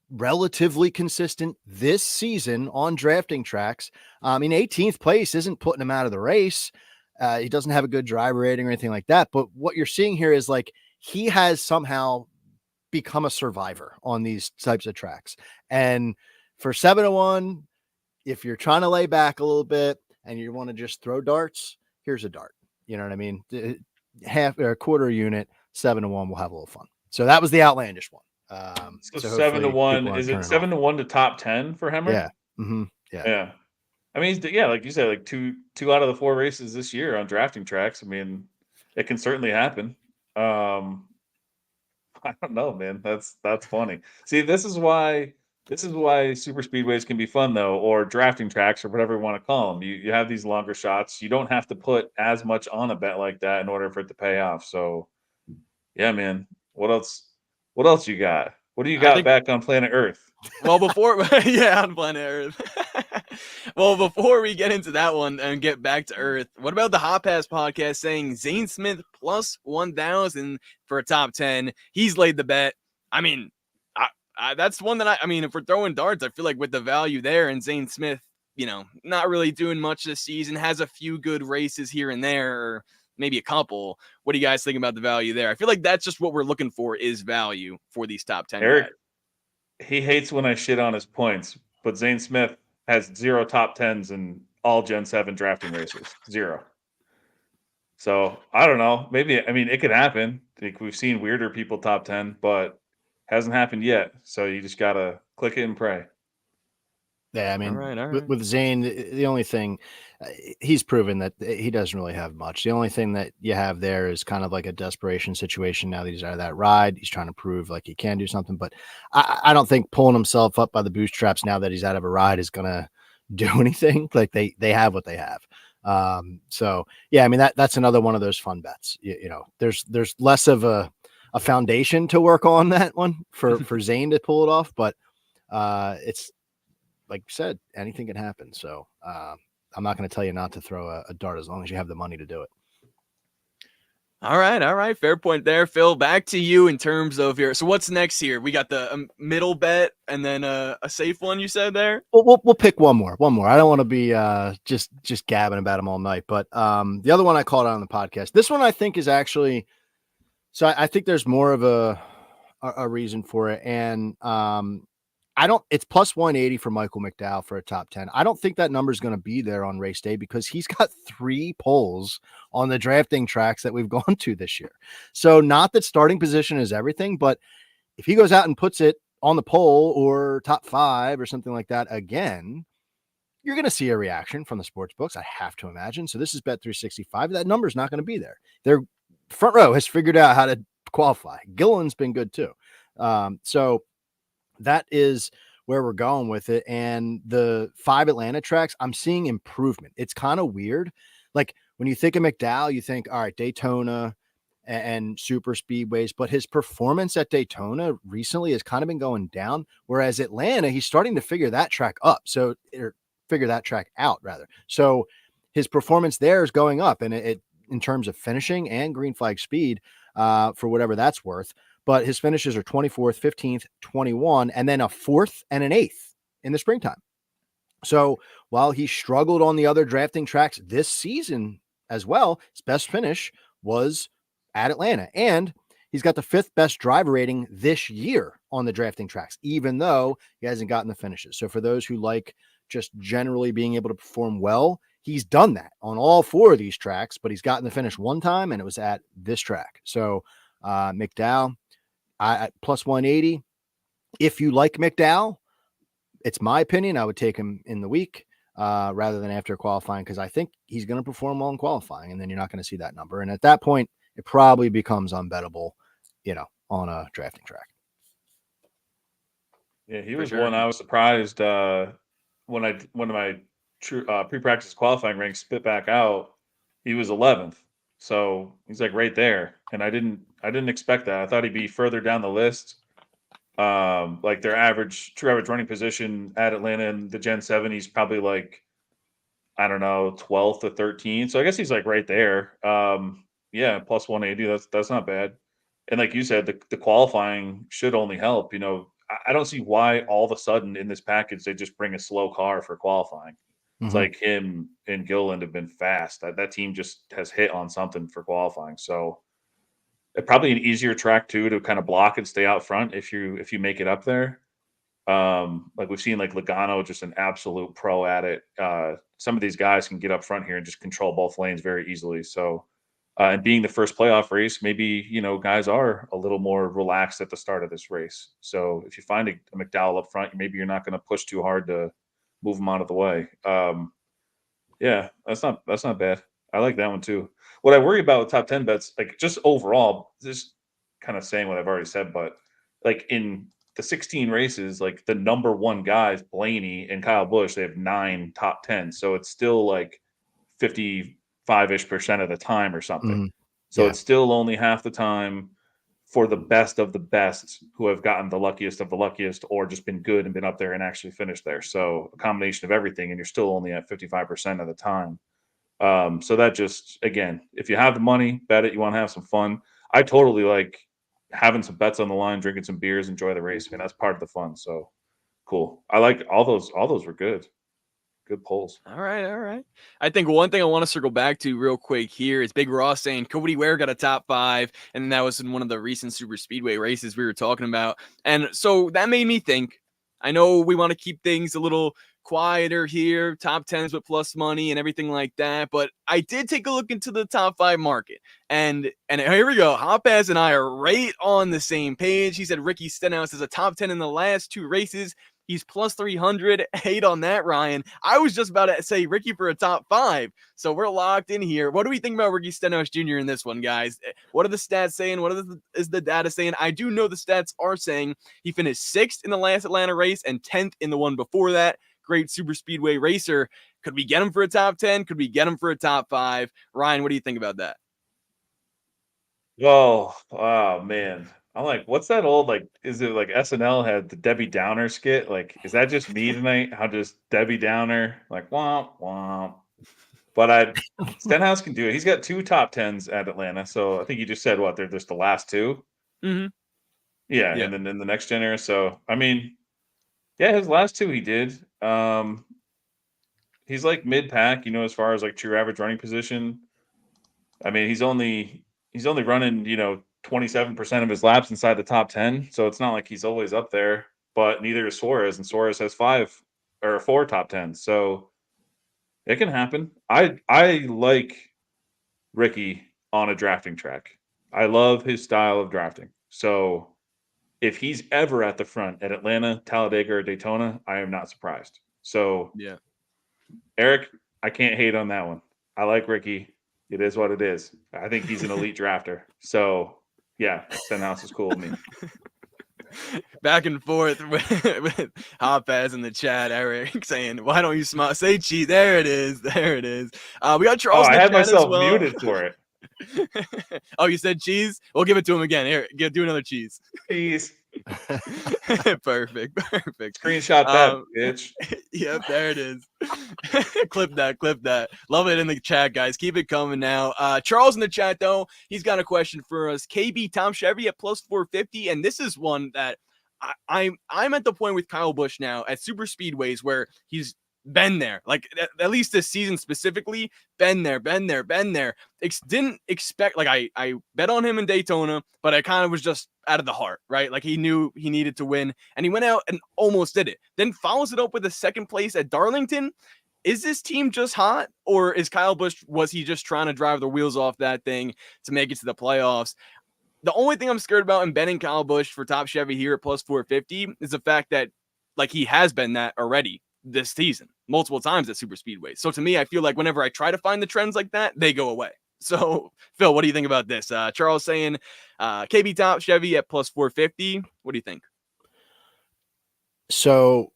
relatively consistent this season on drafting tracks. 18th place isn't putting him out of the race. He doesn't have a good driver rating or anything like that. But what you're seeing here is like he has somehow become a survivor on these types of tracks. And for 7-1, if you're trying to lay back a little bit and you want to just throw darts, here's a dart. You know what I mean? Half or a quarter unit, 7-1, we'll have a little fun. So that was the outlandish one. So 7-1, is it 7-1 to top 10 for Hemrick? Yeah. Mm-hmm. Yeah. I mean, like you said, like two out of the 4 races this year on drafting tracks. I mean, it can certainly happen. I don't know, man. That's funny. See, this is why super speedways can be fun though, or drafting tracks or whatever you want to call them. You have these longer shots. You don't have to put as much on a bet like that in order for it to pay off. So yeah, man. What else you got? What do you got back on planet Earth? Well, before on planet Earth. Well, before we get into that one and get back to Earth, what about the Hot Pass podcast saying Zane Smith plus 1,000 for a top 10? He's laid the bet. I mean, that's one that I mean, if we're throwing darts, I feel like with the value there and Zane Smith, not really doing much this season, has a few good races here and there, or maybe a couple. What do you guys think about the value there? I feel like that's just what we're looking for, is value for these top 10. Eric, he hates when I shit on his points, but Zane Smith has 0 top 10s in all Gen 7 drafting races. 0. So I don't know. Maybe, I mean, it could happen. I think we've seen weirder people top 10, but hasn't happened yet. So you just got to click it and pray. Yeah, I mean, all right. With Zane, the only thing, he's proven that he doesn't really have much. The only thing that you have there is kind of like a desperation situation now that he's out of that ride. He's trying to prove like he can do something, but I don't think pulling himself up by the bootstraps now that he's out of a ride is going to do anything. Like they have what they have. So yeah, I mean, that's another one of those fun bets. There's less of a foundation to work on that one for Zane to pull it off, but it's, like you said, anything can happen. So I'm not going to tell you not to throw a dart as long as you have the money to do it. All right. Fair point there, Phil. Back to you in terms of so what's next here? We got the middle bet and then a safe one you said there. We'll pick one more. I don't want to be just gabbing about them all night, but the other one I called out on the podcast. This one I think is actually, so I think there's more of a reason for it. And it's plus 180 for Michael McDowell for a top 10. I don't think that number is going to be there on race day because he's got 3 poles on the drafting tracks that we've gone to this year. So not that starting position is everything, but if he goes out and puts it on the pole or top 5 or something like that again, you're going to see a reaction from the sports books, I have to imagine. So this is bet 365. That number is not going to be there. Their front row has figured out how to qualify. Gillen's been good too. So that is where we're going with it. And the 5 Atlanta tracks, I'm seeing improvement. It's kind of weird. Like when you think of McDowell, you think, all right, Daytona and super speedways, but his performance at Daytona recently has kind of been going down. Whereas Atlanta, he's starting to figure that track up. So, or figure that track out rather. So his performance there is going up, and it in terms of finishing and green flag speed, for whatever that's worth. But his finishes are 24th, 15th, 21, and then a 4th and an 8th in the springtime. So while he struggled on the other drafting tracks this season as well, his best finish was at Atlanta. And he's got the 5th best driver rating this year on the drafting tracks, even though he hasn't gotten the finishes. So for those who like just generally being able to perform well, he's done that on all 4 of these tracks, but he's gotten the finish one time, and it was at this track. So McDowell, at plus 180. If you like McDowell, it's my opinion, I would take him in the week rather than after qualifying, because I think he's going to perform well in qualifying, and then you're not going to see that number. And at that point, it probably becomes unbettable, on a drafting track. Yeah, he was one I was surprised when my pre-practice qualifying ranks spit back out. He was 11th, so he's like right there, and I didn't expect that. I thought he'd be further down the list. Like their true average running position at Atlanta in the Gen 7, he's probably like, I don't know, 12th or 13th. So I guess he's like right there. Yeah, plus 180. That's not bad. And like you said, the qualifying should only help. I don't see why all of a sudden in this package they just bring a slow car for qualifying. It's like him and Gilliland have been fast. That team just has hit on something for qualifying. So probably an easier track too to kind of block and stay out front if you make it up there. Like we've seen, like Logano, just an absolute pro at it. Some of these guys can get up front here and just control both lanes very easily. So, and being the first playoff race, maybe guys are a little more relaxed at the start of this race. So if you find a McDowell up front, maybe you're not going to push too hard to move them out of the way. Yeah, that's not bad. I like that one too. What I worry about with top 10 bets, like just overall, just kind of saying what I've already said, but like in the 16 races, like the number one guys, Blaney and Kyle Busch, they have 9 top 10. So it's still like 55-ish% of the time or something. So it's still only half the time for the best of the best who have gotten the luckiest of the luckiest, or just been good and been up there and actually finished there. So a combination of everything, and you're still only at 55% of the time. So that just, again, if you have the money, bet it, you want to have some fun. I totally like having some bets on the line, drinking some beers, enjoy the race. I mean, that's part of the fun. So cool. I like all those were good. Good polls. All right. I think one thing I want to circle back to real quick here is Big Ross saying Cody Ware got a top 5, and that was in one of the recent super speedway races we were talking about. And so that made me think, I know we want to keep things a little quieter here, top 10s with plus money and everything like that, but I did take a look into the top 5 market, and here we go. Hopaz and I are right on the same page. He said Ricky Stenhouse is a top 10 in the last 2 races. He's plus 300. Hate on that, Ryan. I was just about to say Ricky for a top 5. So we're locked in here. What do we think about Ricky Stenhouse Jr. in this one, guys? What are the stats saying? What is the data saying? I do know the stats are saying he finished 6th in the last Atlanta race and 10th in the one before that. Great super speedway racer. Could we get him for a top 10? Could we get him for a top 5? Ryan, what do you think about that? Oh man. I'm like, what's that old, like, is it like SNL had the Debbie Downer skit? Like, is that just me tonight? How just Debbie Downer, like, womp, womp. But Stenhouse can do it. He's got 2 top 10s at Atlanta. So I think you just said what, they're just the last 2? Yeah. And then in the next gen era. So, I mean, yeah, his last 2 he did. He's like mid-pack, as far as like true average running position. I mean, he's only running, 27% of his laps inside the top 10. So it's not like he's always up there, but neither is Suarez, and Suarez has 4 top 10s. So it can happen. I like Ricky on a drafting track. I love his style of drafting. So if he's ever at the front at Atlanta, Talladega, or Daytona, I am not surprised. So yeah, Eric, I can't hate on that one. I like Ricky. It is what it is. I think he's an elite drafter. So yeah, Stenhouse is cool with me. Back and forth with Hopaz in the chat, Eric saying, "Why don't you say cheat?" There it is. We got Charles. I had myself well. muted for it. Oh, you said cheese? We'll give it to him again. Here, do another cheese. Jeez. Perfect. Screenshot that, bitch. Yep, there it is. Clip that. Love it in the chat, guys. Keep it coming now. Charles in the chat, though, he's got a question for us. KB Tom Chevy at plus 450, and this is one that I'm at the point with Kyle Busch now at super speedways where he's been there, like at least this season specifically, been there. Didn't expect, like I bet on him in Daytona, but I kind of was just out of the heart, right? Like he knew he needed to win, and he went out and almost did it. Then follows it up with a second place at Darlington. Is this team just hot, or is Kyle Busch, was he just trying to drive the wheels off that thing to make it to the playoffs? The only thing I'm scared about in betting Kyle Busch for Top Chevy here at plus 450 is the fact that, like, he has been that already this season multiple times at super speedways. So to me, I feel like whenever I try to find the trends like that, they go away. So Phil, what do you think about this? Charles saying KB Top Chevy at plus 450. What do you think? So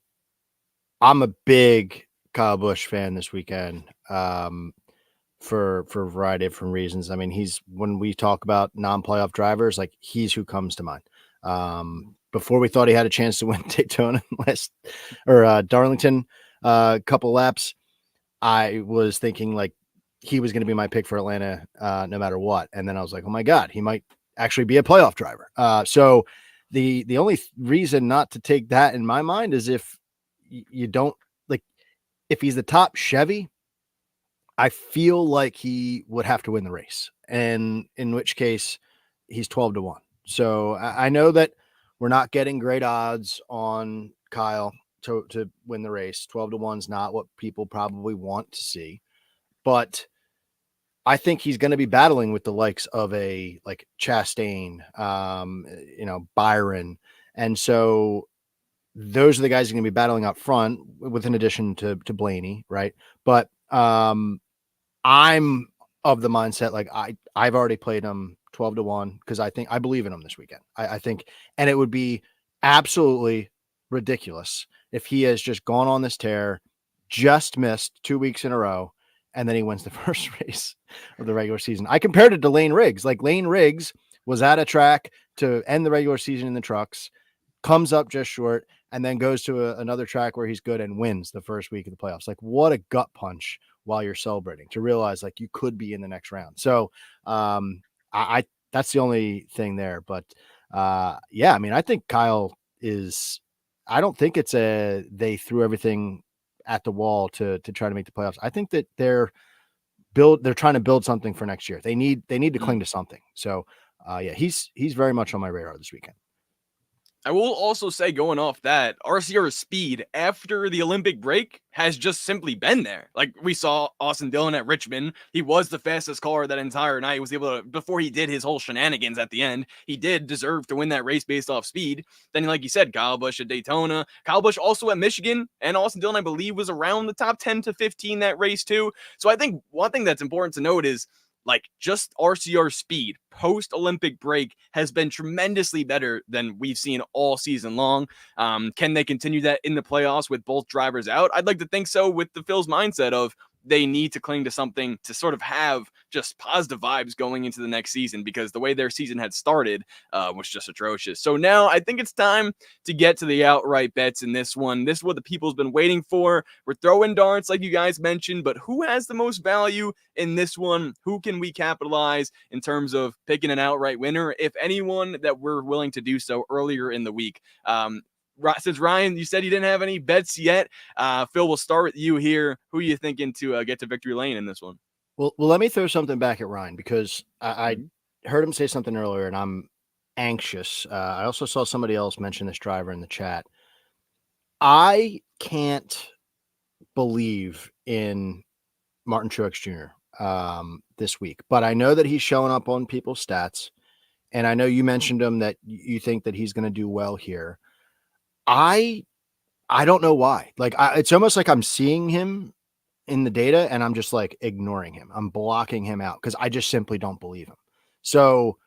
I'm a big Kyle Busch fan this weekend, for a variety of different reasons. I mean, when we talk about non-playoff drivers, like he's who comes to mind. Before we thought he had a chance to win Daytona Darlington, a couple laps, I was thinking like he was going to be my pick for Atlanta, no matter what. And then I was like, oh my God, he might actually be a playoff driver. So the only reason not to take that in my mind is if you don't, like, if he's the top Chevy, I feel like he would have to win the race, and in which case he's 12-1. So I know that we're not getting great odds on Kyle to win the race. 12-1 is not what people probably want to see, but I think he's going to be battling with the likes of a like Chastain, Byron. And so those are the guys who are going to be battling up front, with an addition to Blaney. Right. But I'm of the mindset, like I've already played him 12-1 because I believe in him this weekend. I think, and it would be absolutely ridiculous if he has just gone on this tear, just missed 2 weeks in a row, and then he wins the first race of the regular season. I compared it to Lane Riggs. Like Lane Riggs was at a track to end the regular season in the trucks, comes up just short, and then goes to another track where he's good and wins the first week of the playoffs. Like, what a gut punch while you're celebrating, to realize like you could be in the next round. So I that's the only thing there. But yeah, I mean, I think Kyle I don't think it's they threw everything at the wall to try to make the playoffs. I think that they're trying to build something for next year. They need to cling to something. So yeah, he's very much on my radar this weekend. I will also say, going off that, RCR's speed after the Olympic break has just simply been there. Like we saw Austin Dillon at Richmond. He was the fastest car that entire night. He was able to, before he did his whole shenanigans at the end, he did deserve to win that race based off speed. Then, like you said, Kyle Busch at Daytona. Kyle Busch also at Michigan, and Austin Dillon, I believe, was around the top 10 to 15 that race too. So I think one thing that's important to note is, like, just RCR speed post Olympic break has been tremendously better than we've seen all season long. Can they continue that in the playoffs with both drivers out? I'd like to think so, with the Phil's mindset of they need to cling to something to sort of have just positive vibes going into the next season, because the way their season had started was just atrocious. So now I think it's time to get to the outright bets in this one. This is what the people's been waiting for. We're throwing darts like you guys mentioned, but who has the most value in this one? Who can we capitalize in terms of picking an outright winner, if anyone, that we're willing to do so earlier in the week? Since Ryan, you said you didn't have any bets yet, Phil, we'll start with you here. Who are you thinking to get to victory lane in this one? Well, let me throw something back at Ryan, because I heard him say something earlier, and I'm anxious. I also saw somebody else mention this driver in the chat. I can't believe in Martin Truex Jr. This week, but I know that he's showing up on people's stats, and I know you mentioned him, that you think that he's going to do well here. I don't know why. Like, it's almost like I'm seeing him in the data and I'm just like ignoring him. I'm blocking him out because I just simply don't believe him. So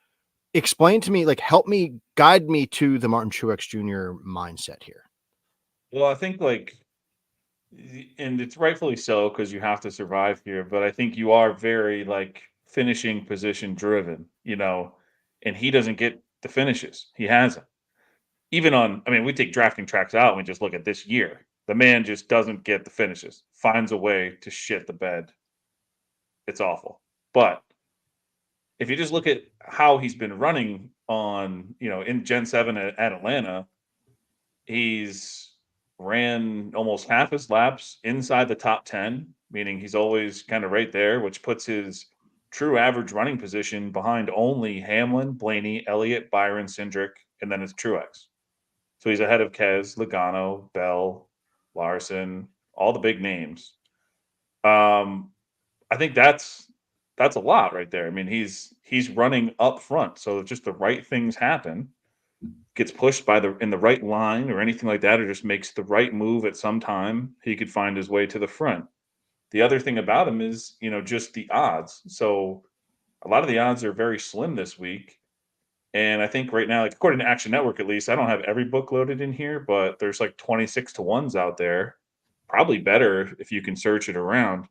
explain to me, like, help me, guide me to the Martin Truex Jr. mindset here. Well, I think, like, and it's rightfully so, because you have to survive here, but I think you are very, like, finishing position driven, and he doesn't get the finishes. He hasn't. Even on, I mean, we take drafting tracks out and we just look at this year. The man just doesn't get the finishes, finds a way to shit the bed. It's awful. But if you just look at how he's been running on, in Gen 7 at Atlanta, he's ran almost half his laps inside the top 10, meaning he's always kind of right there, which puts his true average running position behind only Hamlin, Blaney, Elliott, Byron, Cindric, and then it's Truex. So he's ahead of Kez, Logano, Bell, Larson, all the big names. I think that's a lot right there. I mean, he's running up front, so just the right things happen. Gets pushed in the right line or anything like that, or just makes the right move at some time, he could find his way to the front. The other thing about him is, just the odds. So a lot of the odds are very slim this week. And I think right now, like according to Action Network, at least, I don't have every book loaded in here, but there's like 26 to 1s out there. Probably better if you can search it around.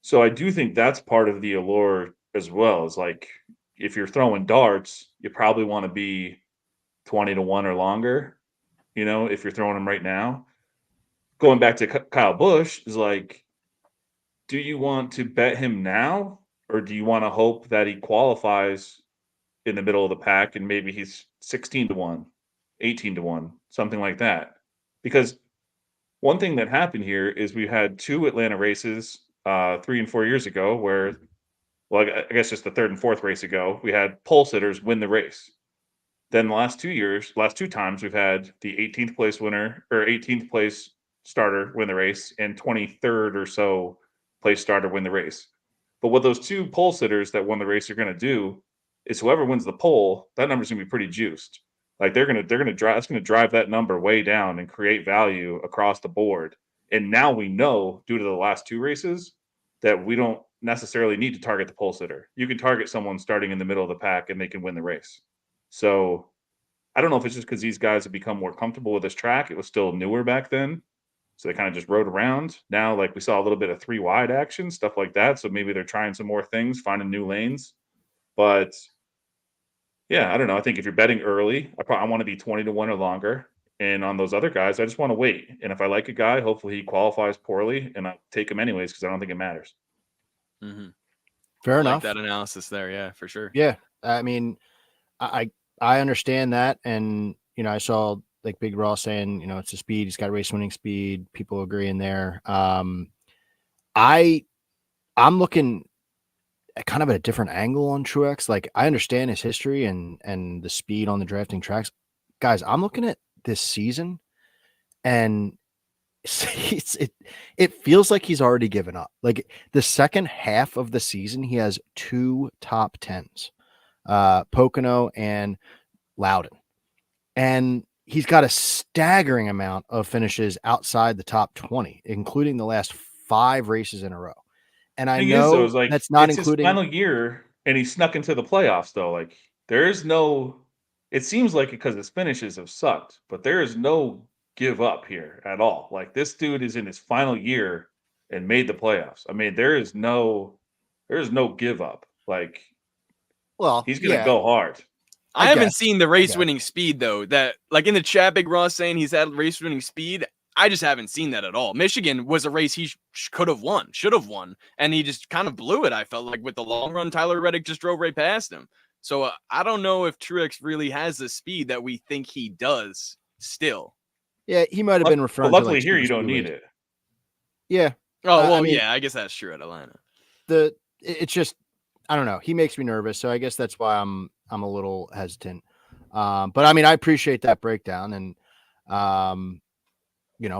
So I do think that's part of the allure as well. Is like if you're throwing darts, you probably want to be 20 to 1 or longer, if you're throwing them right now. Going back to Kyle Busch is like, do you want to bet him now, or do you want to hope that he qualifies in the middle of the pack and maybe he's 16 to 1, 18 to 1, something like that? Because one thing that happened here is we had 2 Atlanta races 3 and 4 years ago where, well, I guess just the third and fourth race ago, we had pole sitters win the race. Then the last 2 times we've had the 18th place winner or 18th place starter win the race and 23rd or so place starter win the race. But what those 2 pole sitters that won the race are going to do is whoever wins the pole, that number's going to be pretty juiced. Like they're going to drive, it's going to drive that number way down and create value across the board. And now we know, due to the last 2 races, that we don't necessarily need to target the pole sitter. You can target someone starting in the middle of the pack and they can win the race. So I don't know if it's just because these guys have become more comfortable with this track. It was still newer back then. So they kind of just rode around. Now, like we saw a little bit of 3 wide action, stuff like that. So maybe they're trying some more things, finding new lanes. But yeah, I don't know. I think if you're betting early, I want to be 20 to 1 or longer. And on those other guys, I just want to wait. And if I like a guy, hopefully he qualifies poorly and I take him anyways because I don't think it matters. Mm-hmm. Fair enough. Like that analysis there. Yeah, for sure. Yeah. I mean, I understand that. And, I saw like Big Raw saying, it's the speed. He's got race winning speed. People agree in there. I'm looking at kind of a different angle on Truex. Like I understand his history and the speed on the drafting tracks. Guys, I'm looking at this season and it feels like he's already given up. Like the second half of the season, he has 2 top 10s, Pocono and Loudon. And he's got a staggering amount of finishes outside the top 20, including the last 5 races in a row. And I know that's not including his final year, and he snuck into the playoffs. Though, like there is no, it seems like because his finishes have sucked, but there is no give up here at all. Like this dude is in his final year and made the playoffs. I mean, there is no give up. Like, well, he's gonna go hard. I haven't seen the race winning speed though. That like in the chat, Big Ross saying he's had race winning speed. I just haven't seen that at all. Michigan was a race he could have won, should have won, and he just kind of blew it. I felt like with the long run, Tyler Reddick just drove right past him. So I don't know if Truex really has the speed that we think he does still. Yeah, he might have been referring but luckily to like here you don't need it. Yeah. Oh, well, I guess that's true at Atlanta. It's just, I don't know. He makes me nervous. So I guess that's why I'm a little hesitant. But I mean, I appreciate that breakdown and,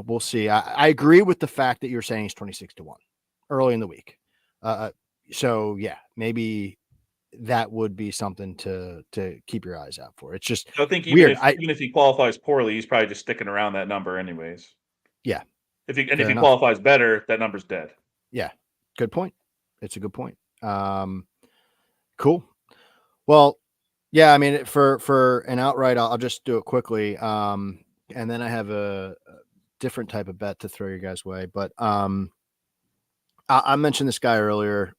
we'll see. I agree with the fact that you're saying he's 26 to 1 early in the week. So yeah, maybe that would be something to keep your eyes out for. It's just I think weird. Even if he qualifies poorly, he's probably just sticking around that number anyways. Yeah. If he qualifies better, that number's dead. Yeah. Good point. It's a good point. Cool. Well, yeah, I mean, for an outright, I'll just do it quickly. And then I have a different type of bet to throw your guys' way. But I mentioned this guy earlier.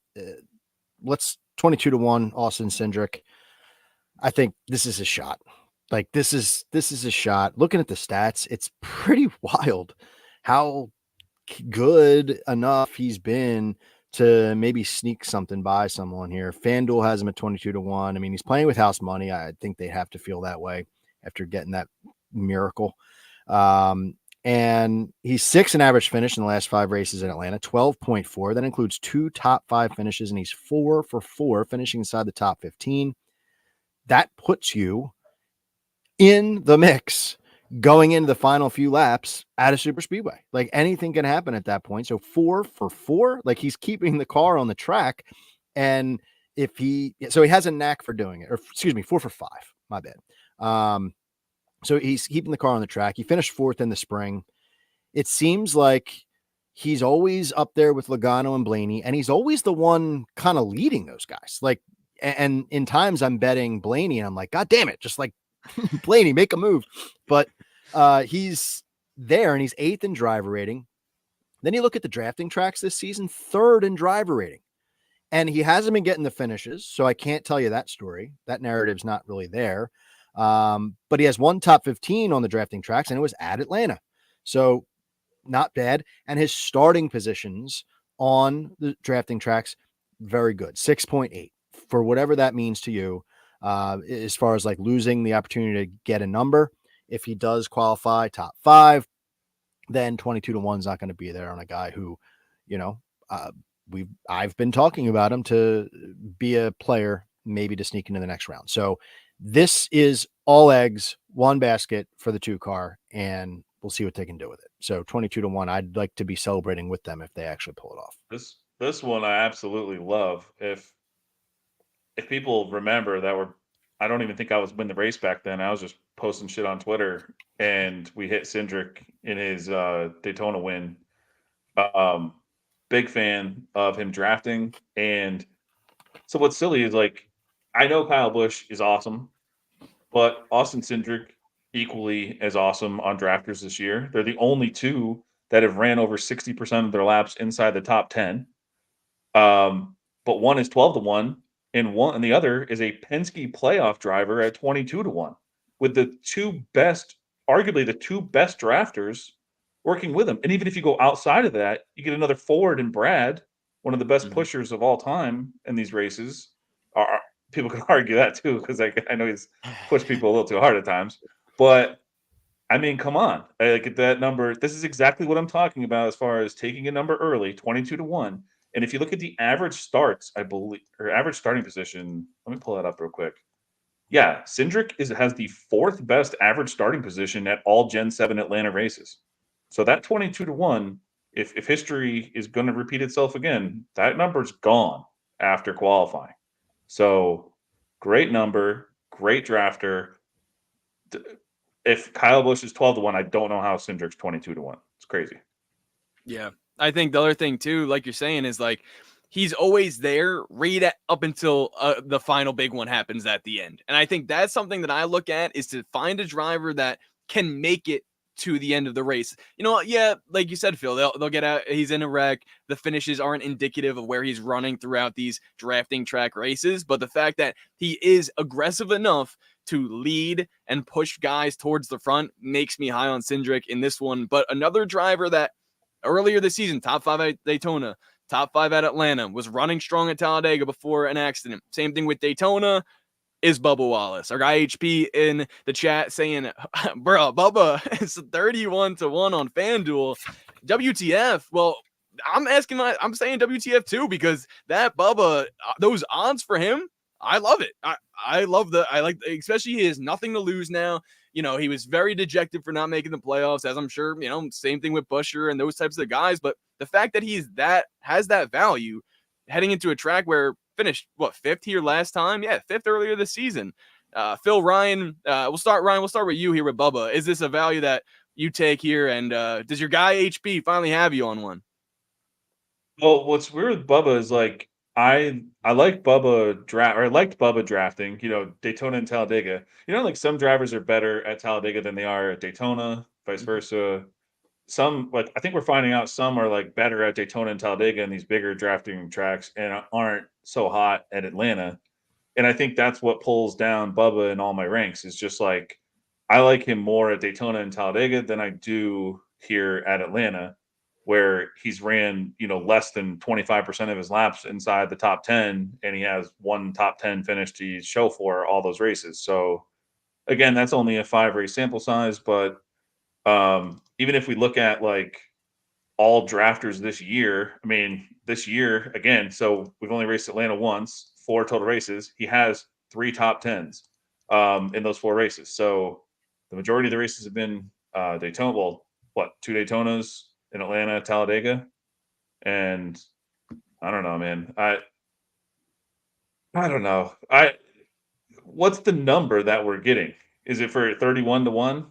let's 22-1 Austin Cindric. I think this is a shot. Like this is a shot. Looking at the stats, it's pretty wild how good enough he's been to maybe sneak something by someone here. FanDuel has him at 22-1. I mean, he's playing with house money. I think they have to feel that way after getting that miracle. And he's 6 in average finish in the last 5 races in Atlanta, 12.4. That includes 2 top 5 finishes, and he's 4 for 4 finishing inside the top 15. That puts you in the mix going into the final few laps at a super speedway. Like anything can happen at that point. So 4 for 4, like he's keeping the car on the track. And he has a knack for doing it, or excuse me, 4 for 5, my bad. So he's keeping the car on the track. He finished 4th in the spring. It seems like he's always up there with Logano and Blaney, and he's always the one kind of leading those guys. Like, and in times I'm betting Blaney and I'm like, God damn it, just like Blaney, make a move. But he's there and he's 8th in driver rating. Then you look at the drafting tracks this season, 3rd in driver rating. And he hasn't been getting the finishes, so I can't tell you that story. That narrative's not really there. But he has 1 top 15 on the drafting tracks, and it was at Atlanta. So not bad. And his starting positions on the drafting tracks, very good. 6.8 for whatever that means to you. As far as like losing the opportunity to get a number, if he does qualify top 5, then 22-1 is not going to be there on a guy who, I've been talking about him to be a player, maybe to sneak into the next round. So this is all eggs, one basket for the 2 car, and we'll see what they can do with it. So 22-1, I'd like to be celebrating with them if they actually pull it off. This one I absolutely love. If people remember that I don't even think I was winning the race back then. I was just posting shit on Twitter, and we hit Cindric in his Daytona win. Big fan of him drafting. And so what's silly is, like, I know Kyle Busch is awesome, but Austin Cindric equally as awesome on drafters this year. They're the only 2 that have ran over 60% of their laps inside the top 10. But one is 12-1, and the other is a Penske playoff driver at 22-1, with arguably the 2 best drafters working with him. And even if you go outside of that, you get another Ford and Brad, one of the best pushers of all time in these races. People can argue that too, because I know he's pushed people a little too hard at times. But I mean, come on, like that number. This is exactly what I'm talking about as far as taking a number early, 22-1. And if you look at the average starts, I believe, or average starting position, let me pull that up real quick. Yeah, Cindric has the 4th best average starting position at all Gen 7 Atlanta races. So that 22-1, if history is going to repeat itself again, that number's gone after qualifying. So great number, great drafter. If Kyle Busch is 12-1, I don't know how Cindric's 22-1. It's crazy. Yeah. I think the other thing too, like you're saying, is like he's always there right up until the final big one happens at the end. And I think that's something that I look at, is to find a driver that can make it to the end of the race. Yeah, like you said, Phil, they'll get out. He's in a wreck. The finishes aren't indicative of where he's running throughout these drafting track races. But the fact that he is aggressive enough to lead and push guys towards the front makes me high on Cindric in this one. But another driver that earlier this season, top 5 at Daytona, top 5 at Atlanta, was running strong at Talladega before an accident. Same thing with Daytona, is Bubba Wallace. Our guy HP in the chat saying, bro, Bubba is 31-1 on FanDuel. WTF? Well, I'm saying WTF too, because that Bubba, those odds for him, I love it. I like, especially he has nothing to lose now. He was very dejected for not making the playoffs, as I'm sure, same thing with Busher and those types of guys. But the fact that has that value heading into a track where finished 5th here last time? Yeah, 5th earlier this season. Phil, Ryan, we'll start with you here with Bubba. Is this a value that you take here? And does your guy HP finally have you on one? Well, what's weird with Bubba is, like, I like I liked Bubba drafting, Daytona and Talladega. Like some drivers are better at Talladega than they are at Daytona, vice versa. some, like, I think we're finding out some are like better at Daytona and Talladega and these bigger drafting tracks and aren't so hot at Atlanta. And I think that's what pulls down Bubba in all my ranks is just like I like him more at Daytona and Talladega than I do here at Atlanta, where he's ran, less than 25% of his laps inside the top 10, and he has one top 10 finish to show for all those races. So again, that's only a 5 race sample size, but even if we look at like all drafters this year, I mean, this year again, so we've only raced Atlanta once, 4 total races. He has 3 top 10s in those 4 races. So the majority of the races have been Daytona. Well, 2 Daytonas in Atlanta, Talladega, and I don't know, man. I don't know. What's the number that we're getting? Is it for 31-1?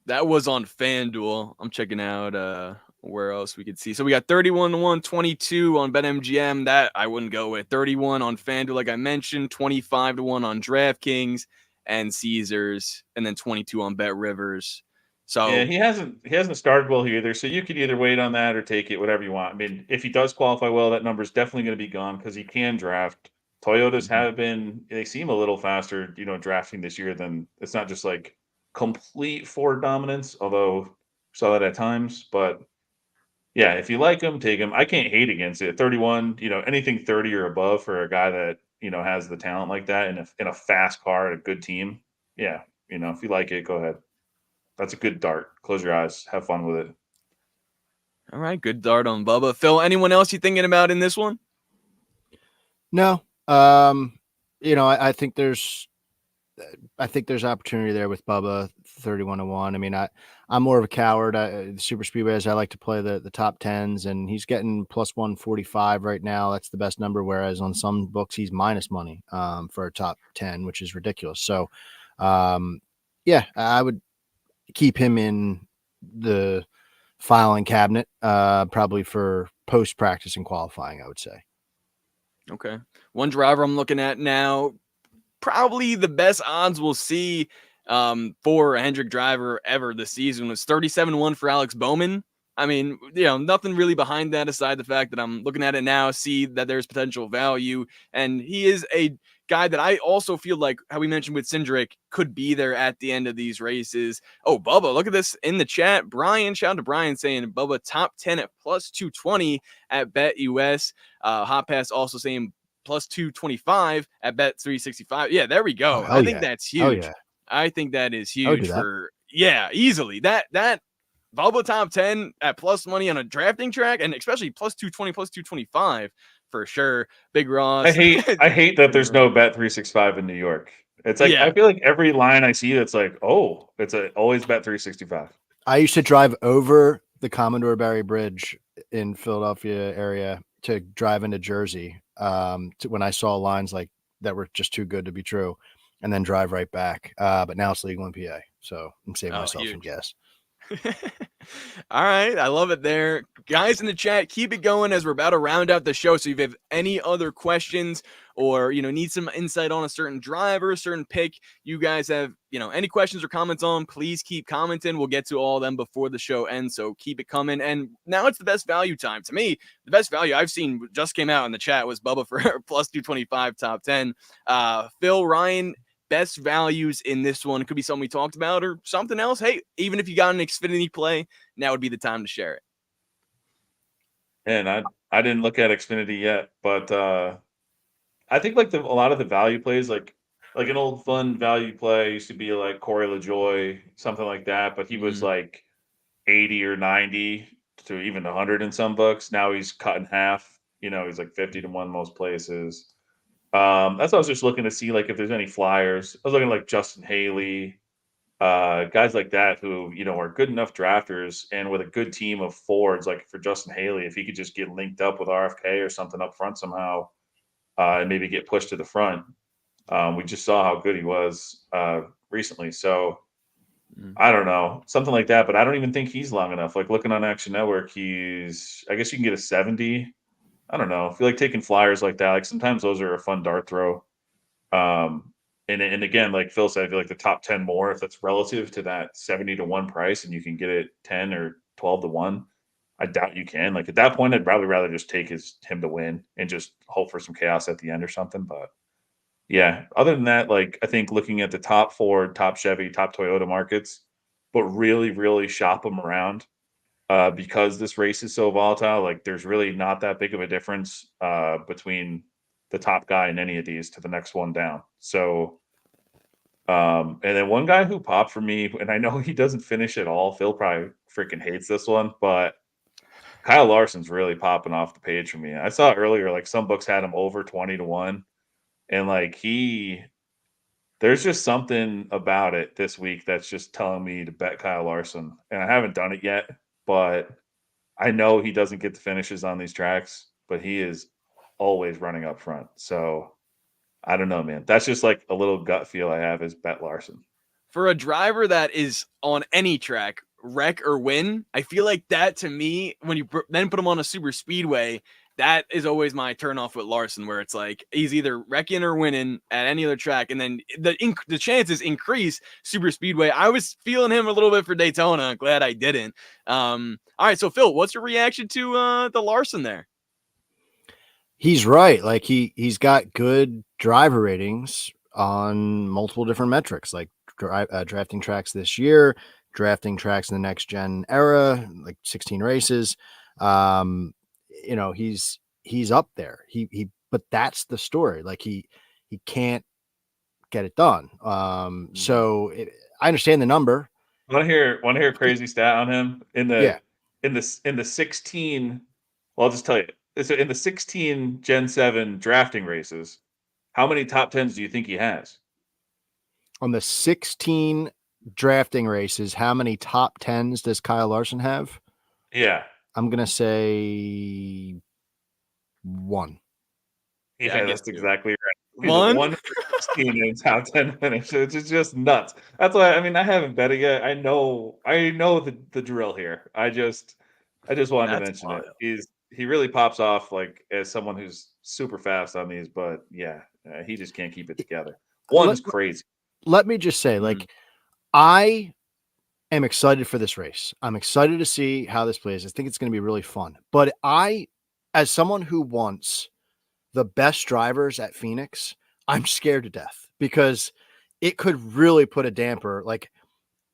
That was on FanDuel. I'm checking out where else we could see. So we got 31-1, 22 on BetMGM. That I wouldn't go with. 31 on FanDuel, like I mentioned, 25-1 on DraftKings and Caesars, and then 22 on BetRivers. So Yeah, he hasn't started well here either. So you could either wait on that or take it, whatever you want. I mean, if he does qualify well, that number is definitely going to be gone because he can draft. Toyotas have been, they seem a little faster, drafting this year than it's not just like complete Ford dominance, although saw that at times. But yeah, if you like him, take him. I can't hate against it. 31, anything 30 or above for a guy that, has the talent like that in a fast car at a good team. Yeah, if you like it, go ahead. That's a good dart. Close your eyes. Have fun with it. all right, good dart on Bubba. Phil, anyone else you thinking about in this one? No. I think there's opportunity there with Bubba 31-1. I mean, I'm more of a coward. The super speedways, I like to play the top 10s, and he's getting plus 145 right now. That's the best number. Whereas on some books, he's minus money for a top 10, which is ridiculous. So, yeah, I would keep him in the filing cabinet, probably for post practice and qualifying, I would say. Okay. One driver I'm looking at now, probably the best odds we'll see for a Hendrick driver ever this season was 37-1 for Alex Bowman. I mean, nothing really behind that aside the fact that I'm looking at it now, see that there's potential value. And he is a guy that I also feel like, how we mentioned with Cindric, could be there at the end of these races. Oh, Bubba, look at this in the chat. Brian, shout out to Brian saying Bubba top 10 at plus 220 at BetUS. Hot Pass also saying plus 225 at Bet 365. Yeah, there we go. I think that's huge. Yeah. I think that is huge for easily. That Bubba top 10 at plus money on a drafting track, and especially plus 220, plus 225 for sure. Big Ross. I hate that there's no Bet 365 in New York. It's like I feel like every line I see that's like, oh, it's always Bet 365. I used to drive over the Commodore Barry Bridge in Philadelphia area to drive into Jersey when I saw lines like that were just too good to be true, and then drive right back. But now it's legal in PA, so I'm saving myself some gas. All right, I love it there. Guys in the chat, keep it going as we're about to round out the show. So if you have any other questions or, need some insight on a certain driver, a certain pick, you guys have, any questions or comments on, please keep commenting. We'll get to all of them before the show ends, so keep it coming. And now it's the best value time. To me, the best value I've seen just came out in the chat was Bubba for plus 225 top 10. Phil, Ryan, best values in this one. It could be something we talked about or something else. Hey, even if you got an Xfinity play, now would be the time to share it. And I didn't look at Xfinity yet, but I think like a lot of the value plays, like an old fun value play used to be like Corey LaJoy, something like that, but he was like 80 or 90 to even 100 in some books. Now he's cut in half. He's like 50-1 most places. That's what I was just looking to see, like if there's any flyers. I was looking like Justin Haley, guys like that who are good enough drafters, and with a good team of Fords, like for Justin Haley, if he could just get linked up with RFK or something up front somehow, and maybe get pushed to the front. We just saw how good he was recently, so I don't know, something like that. But I don't even think he's long enough. Like looking on Action Network, I guess you can get a 70. I don't know. I feel like taking flyers like that. Like sometimes those are a fun dart throw. And again, like Phil said, I feel like the top 10 more, if that's relative to that 70 to 1 price and you can get it 10 or 12 to 1, I doubt you can. Like at that point, I'd probably rather just take him to win and just hope for some chaos at the end or something. But yeah, other than that, like I think looking at the top Ford, top Chevy, top Toyota markets, but really, really shop them around because this race is so volatile. Like there's really not that big of a difference between the top guy in any of these to the next one down. So, and then one guy who popped for me, and I know he doesn't finish at all. Phil probably freaking hates this one, but Kyle Larson's really popping off the page for me. I saw earlier, like some books had him over 20 to 1. And like there's just something about it this week that's just telling me to bet Kyle Larson. And I haven't done it yet, but I know he doesn't get the finishes on these tracks, but he is always running up front. So I don't know, man. That's just like a little gut feel I have is bet Larson. For a driver that is on any track, wreck or win, I feel like that to me, when you then put him on a super speedway, that is always my turnoff with Larson, where it's like he's either wrecking or winning at any other track, and then the chances increase super speedway. I was feeling him a little bit for Daytona. Glad I didn't. All right, so Phil, what's your reaction to the Larson there? He's right. Like he's got good driver ratings on multiple different metrics, like drafting tracks this year, drafting tracks in the next gen era, like 16 races. He's up there. But that's the story. Like he can't get it done. I understand the number. Want to hear a crazy stat on him in the 16? Well, I'll just tell you. So in the 16 Gen 7 drafting races, how many top 10s do you think he has? On the 16 drafting races, how many top 10s does Kyle Larson have? Yeah. I'm going to say 1. Yeah, that's exactly right. One? 1 for 16 in top 10 finish. It's just nuts. That's why I mean I haven't bet it yet. I know the drill here. I just wanted to mention it. He really pops off like as someone who's super fast on these, but yeah, he just can't keep it together. One's crazy. Let me just say, like, I am excited for this race. I'm excited to see how this plays. I think it's going to be really fun. But as someone who wants the best drivers at Phoenix, I'm scared to death because it could really put a damper. Like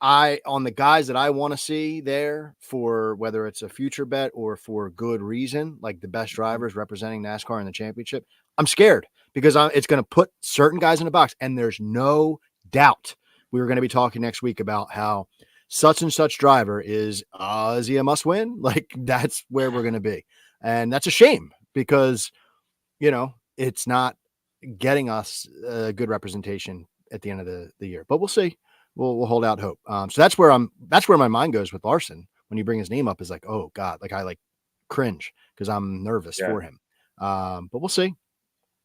on the guys that I want to see there for whether it's a future bet or for good reason, like the best drivers representing NASCAR in the championship, I'm scared because it's going to put certain guys in a box. And there's no doubt we were going to be talking next week about how such and such driver is he a must win? Like that's where we're going to be. And that's a shame because, it's not getting us a good representation at the end of the year, but we'll see. We'll hold out hope. So that's where my mind goes with Larson. When you bring his name up is like, oh God, like I cringe because I'm nervous for him. But we'll see.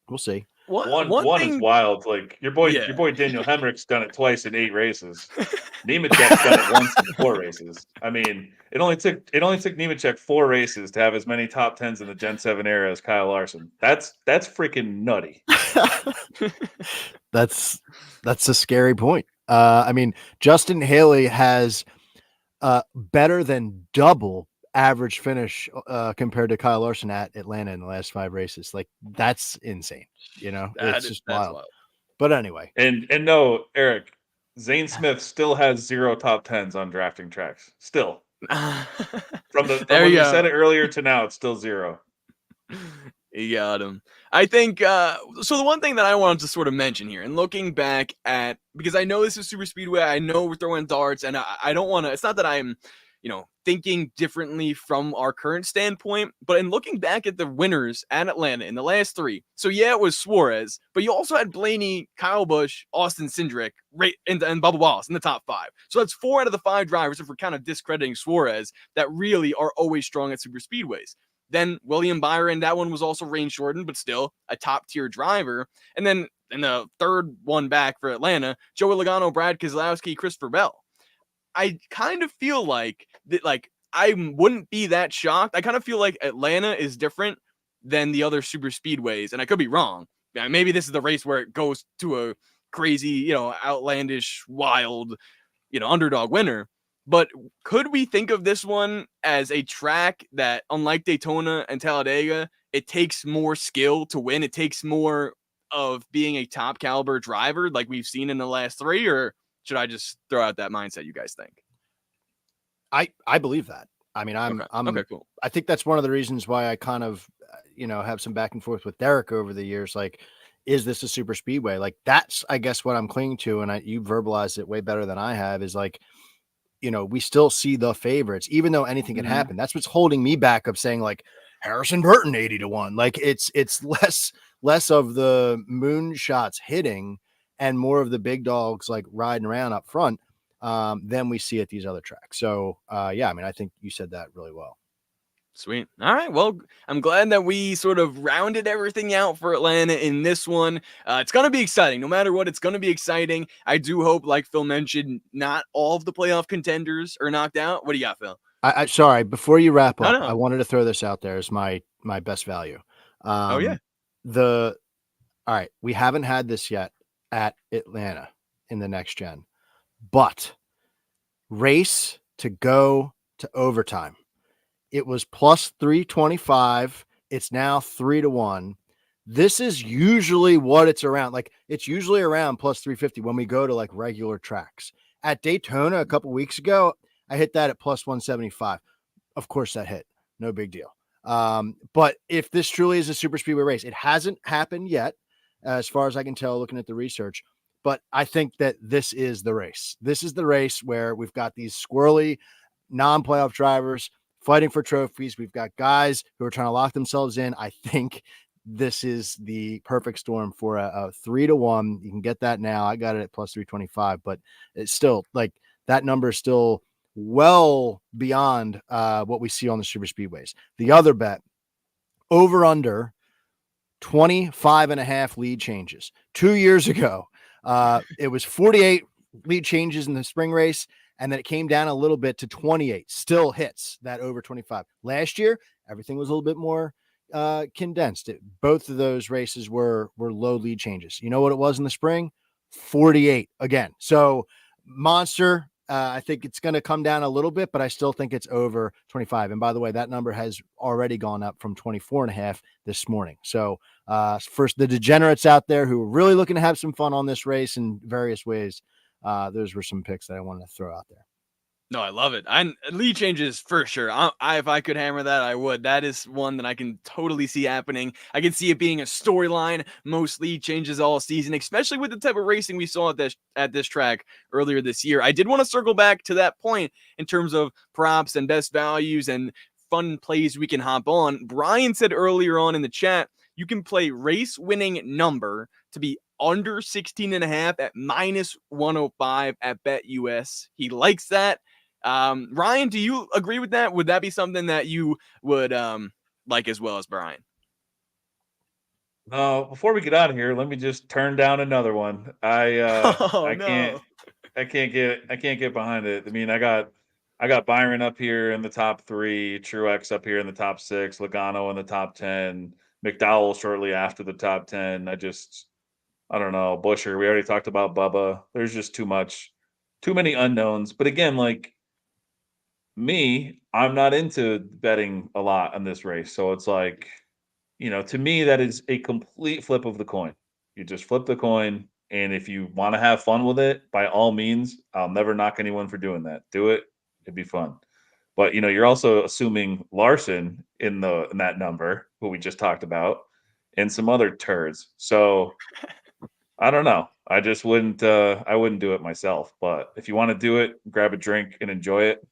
We'll see. One is wild. Like your boy Daniel Hemrick's done it twice in 8 races. Nemechek's done it once in 4 races. I mean, it only took Nemechek 4 races to have as many top 10s in the Gen 7 era as Kyle Larson. That's freaking nutty. That's a scary point. I mean, Justin Haley has better than double average finish compared to Kyle Larson at Atlanta in the last 5 races. Like that's insane. It's just wild. But anyway, and no, Eric, Zane Smith still has 0 top 10s on drafting tracks. Still, from when you said it earlier to now, it's still 0. You got him. I think so. The one thing that I wanted to sort of mention here, and looking back at, because I know this is super speedway, I know we're throwing darts, and I don't want to. It's not that I'm, thinking differently from our current standpoint, but in looking back at the winners at Atlanta in the last 3, so yeah, it was Suarez, but you also had Blaney, Kyle Busch, Austin Cindric, and Bubba Wallace in the top 5. So that's 4 out of the 5 drivers, if we're kind of discrediting Suarez, that really are always strong at super speedways. Then William Byron, that one was also rain shortened, but still a top tier driver. And then in the third one back for Atlanta, Joey Logano, Brad Keselowski, Christopher Bell. I kind of feel like that, like I wouldn't be that shocked. I kind of feel like Atlanta is different than the other super speedways, and I could be wrong. Maybe this is the race where it goes to crazy, outlandish, wild, underdog winner. But could we think of this one as a track that, unlike Daytona and Talladega, it takes more skill to win? It takes more of being a top caliber driver like we've seen in the last 3, or should I just throw out that mindset, you guys think? I believe that. I mean, Okay, cool. I think that's one of the reasons why I kind of, have some back and forth with Derek over the years. Like, is this a super speedway? Like, that's, I guess, what I'm clinging to. And you verbalized it way better than I have, is like, we still see the favorites, even though anything can happen. That's what's holding me back of saying like Harrison Burton 80-1. Like it's less of the moonshots hitting and more of the big dogs like riding around up front than we see at these other tracks. So yeah, I mean, I think you said that really well. Sweet. All right. Well, I'm glad that we sort of rounded everything out for Atlanta in this one. It's going to be exciting. No matter what, it's going to be exciting. I do hope, like Phil mentioned, not all of the playoff contenders are knocked out. What do you got, Phil? I sorry, before you wrap up, No. I wanted to throw this out there as my best value. Oh, yeah. All right, we haven't had this yet at Atlanta in the next gen, but race to go to overtime. It was plus 325. It's now 3-1. This is usually what it's around. Like it's usually around plus 350 when we go to like regular tracks. At Daytona a couple weeks ago, I hit that at plus 175. Of course that hit. No big deal. But if this truly is a super speedway race, it hasn't happened yet, as far as I can tell, looking at the research. But I think that this is the race. This is the race where we've got these squirrely non-playoff drivers fighting for trophies. We've got guys who are trying to lock themselves in. I think this is the perfect storm for a 3-1. You can get that now. I got it at plus 325, but it's still like that number is still well beyond what we see on the super speedways. The other bet, over under 25.5 lead changes. 2 years ago, it was 48 lead changes in the spring race, and then it came down a little bit to 28. Still hits that over 25. Last year, everything was a little bit more condensed. Both of those races were low lead changes. You know what it was in the spring? 48 again. So monster. I think it's going to come down a little bit, but I still think it's over 25. And by the way, that number has already gone up from 24.5 this morning. So first, the degenerates out there who are really looking to have some fun on this race in various ways, those were some picks that I wanted to throw out there. No, I love it. Lead changes for sure. If I could hammer that, I would. That is one that I can totally see happening. I can see it being a storyline. Most lead changes all season, especially with the type of racing we saw at this track earlier this year. I did want to circle back to that point in terms of props and best values and fun plays we can hop on. Brian said earlier on in the chat, you can play race winning number to be under 16.5 at minus 105 at BetUS. He likes that. Ryan, do you agree with that? Would that be something that you would like as well as Brian? Before we get out of here, let me just turn down another one. I can't get behind it. I mean, I got Byron up here in the top 3, Truex up here in the top 6, Logano in the top 10, McDowell shortly after the top 10. I don't know, Busher. We already talked about Bubba. There's just too many unknowns. But again, like me, I'm not into betting a lot on this race. So it's like, to me, that is a complete flip of the coin. You just flip the coin. And if you want to have fun with it, by all means, I'll never knock anyone for doing that. Do it. It'd be fun. But, you're also assuming Larson in that number, who we just talked about, and some other turds. So I don't know. I just wouldn't do it myself. But if you want to do it, grab a drink and enjoy it.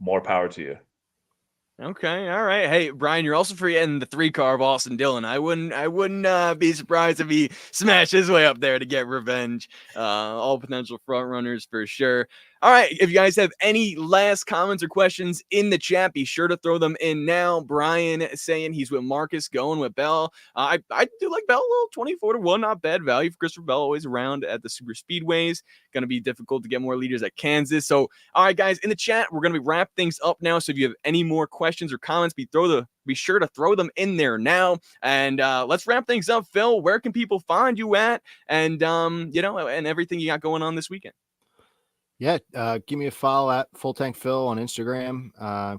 More power to you. Okay, all right. Hey, Brian, you're also forgetting the 3-car of Austin Dillon. I wouldn't be surprised if he smashed his way up there to get revenge. All potential front runners for sure. All right, if you guys have any last comments or questions in the chat, be sure to throw them in now. Brian saying he's with Marcus, going with Bell. I do like Bell a little, 24-1, not bad value for Christopher Bell, always around at the super speedways. Going to be difficult to get more leaders at Kansas. So, all right, guys, in the chat, we're going to wrap things up now. So if you have any more questions or comments, be sure to throw them in there now. And let's wrap things up. Phil, where can people find you at? And, and everything you got going on this weekend. Yeah, give me a follow at Full Tank Phil on Instagram.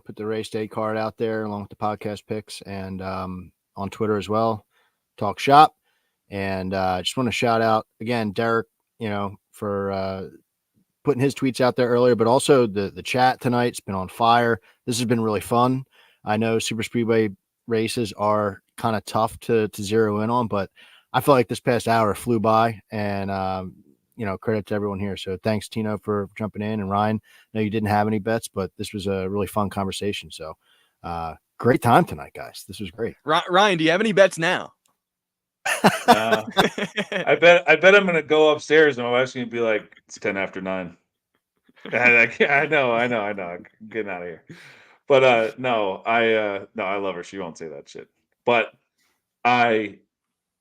Put the race day card out there along with the podcast picks, and on Twitter as well. Talk shop, and just want to shout out again Derek, for putting his tweets out there earlier, but also the chat tonight's been on fire. This has been really fun. I know super speedway races are kind of tough to zero in on, but I feel like this past hour flew by, and credit to everyone here. So thanks, Tino, for jumping in, and Ryan. I know you didn't have any bets, but this was a really fun conversation. So great time tonight, guys. This was great. Ryan, do you have any bets now? I bet I'm gonna go upstairs and my wife's gonna be like, it's 10 after 9. I know. I'm getting out of here. But no, I love her. She won't say that shit. But I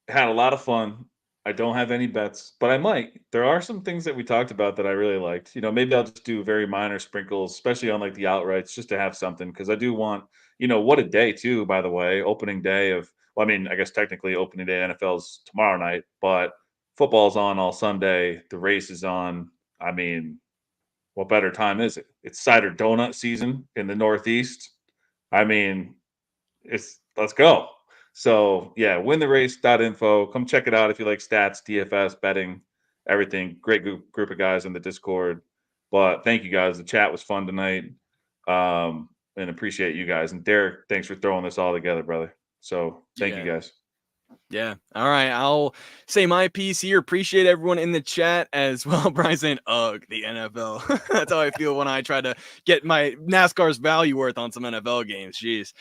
had a lot of fun. I don't have any bets, but I might. There are some things that we talked about that I really liked. Maybe I'll just do very minor sprinkles, especially on like the outrights, just to have something, because I do want, what a day too, by the way, opening day of, well, I mean, I guess technically opening day NFL's tomorrow night, but football's on all Sunday. The race is on. I mean, what better time is it? It's cider donut season in the Northeast. I mean, let's go. So yeah, wintherace.info. Come check it out if you like stats, DFS, betting, everything. Great group of guys in the Discord. But thank you guys. The chat was fun tonight. And appreciate you guys. And Derek, thanks for throwing this all together, brother. So thank you guys. Yeah. All right. I'll say my piece here. Appreciate everyone in the chat as well. Brian saying, ugh, the NFL. That's how I feel when I try to get my NASCAR's value worth on some NFL games. Jeez.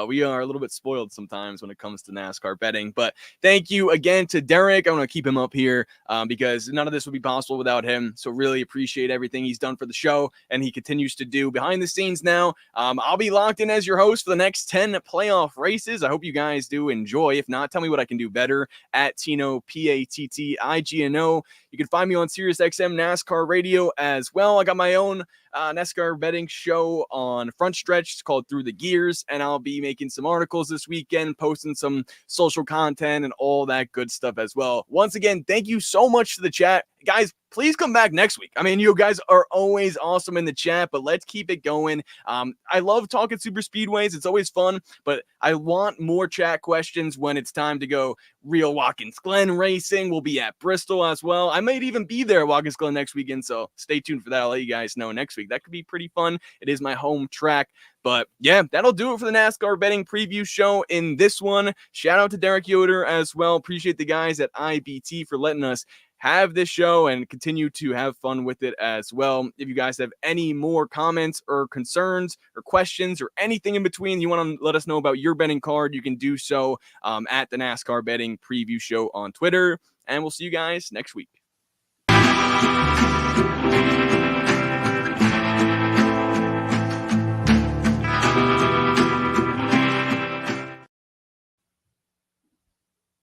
We are a little bit spoiled sometimes when it comes to NASCAR betting. But thank you again to Derek. I want to keep him up here because none of this would be possible without him. So really appreciate everything he's done for the show and he continues to do behind the scenes now. I'll be locked in as your host for the next 10 playoff races. I hope you guys do enjoy. If not, tell me what I can do better at Tino, PATTIGNO. You can find me on SiriusXM NASCAR Radio as well. I got my own NASCAR betting show on Front Stretch. It's called Through the Gears, and I'll be making some articles this weekend, posting some social content and all that good stuff as well. Once again, thank you so much to the chat. Guys, please come back next week. I mean, you guys are always awesome in the chat, but let's keep it going. I love talking super speedways. It's always fun, but I want more chat questions when it's time to go real Watkins Glen racing. We'll be at Bristol as well. I might even be there at Watkins Glen next weekend, so stay tuned for that. I'll let you guys know next week. That could be pretty fun. It is my home track. But yeah, that'll do it for the NASCAR Betting Preview Show in this one. Shout out to Derek Yoder as well. Appreciate the guys at IBT for letting us have this show and continue to have fun with it as well. If you guys have any more comments or concerns or questions or anything in between you want to let us know about your betting card, you can do so at the NASCAR Betting Preview Show on Twitter. And we'll see you guys next week.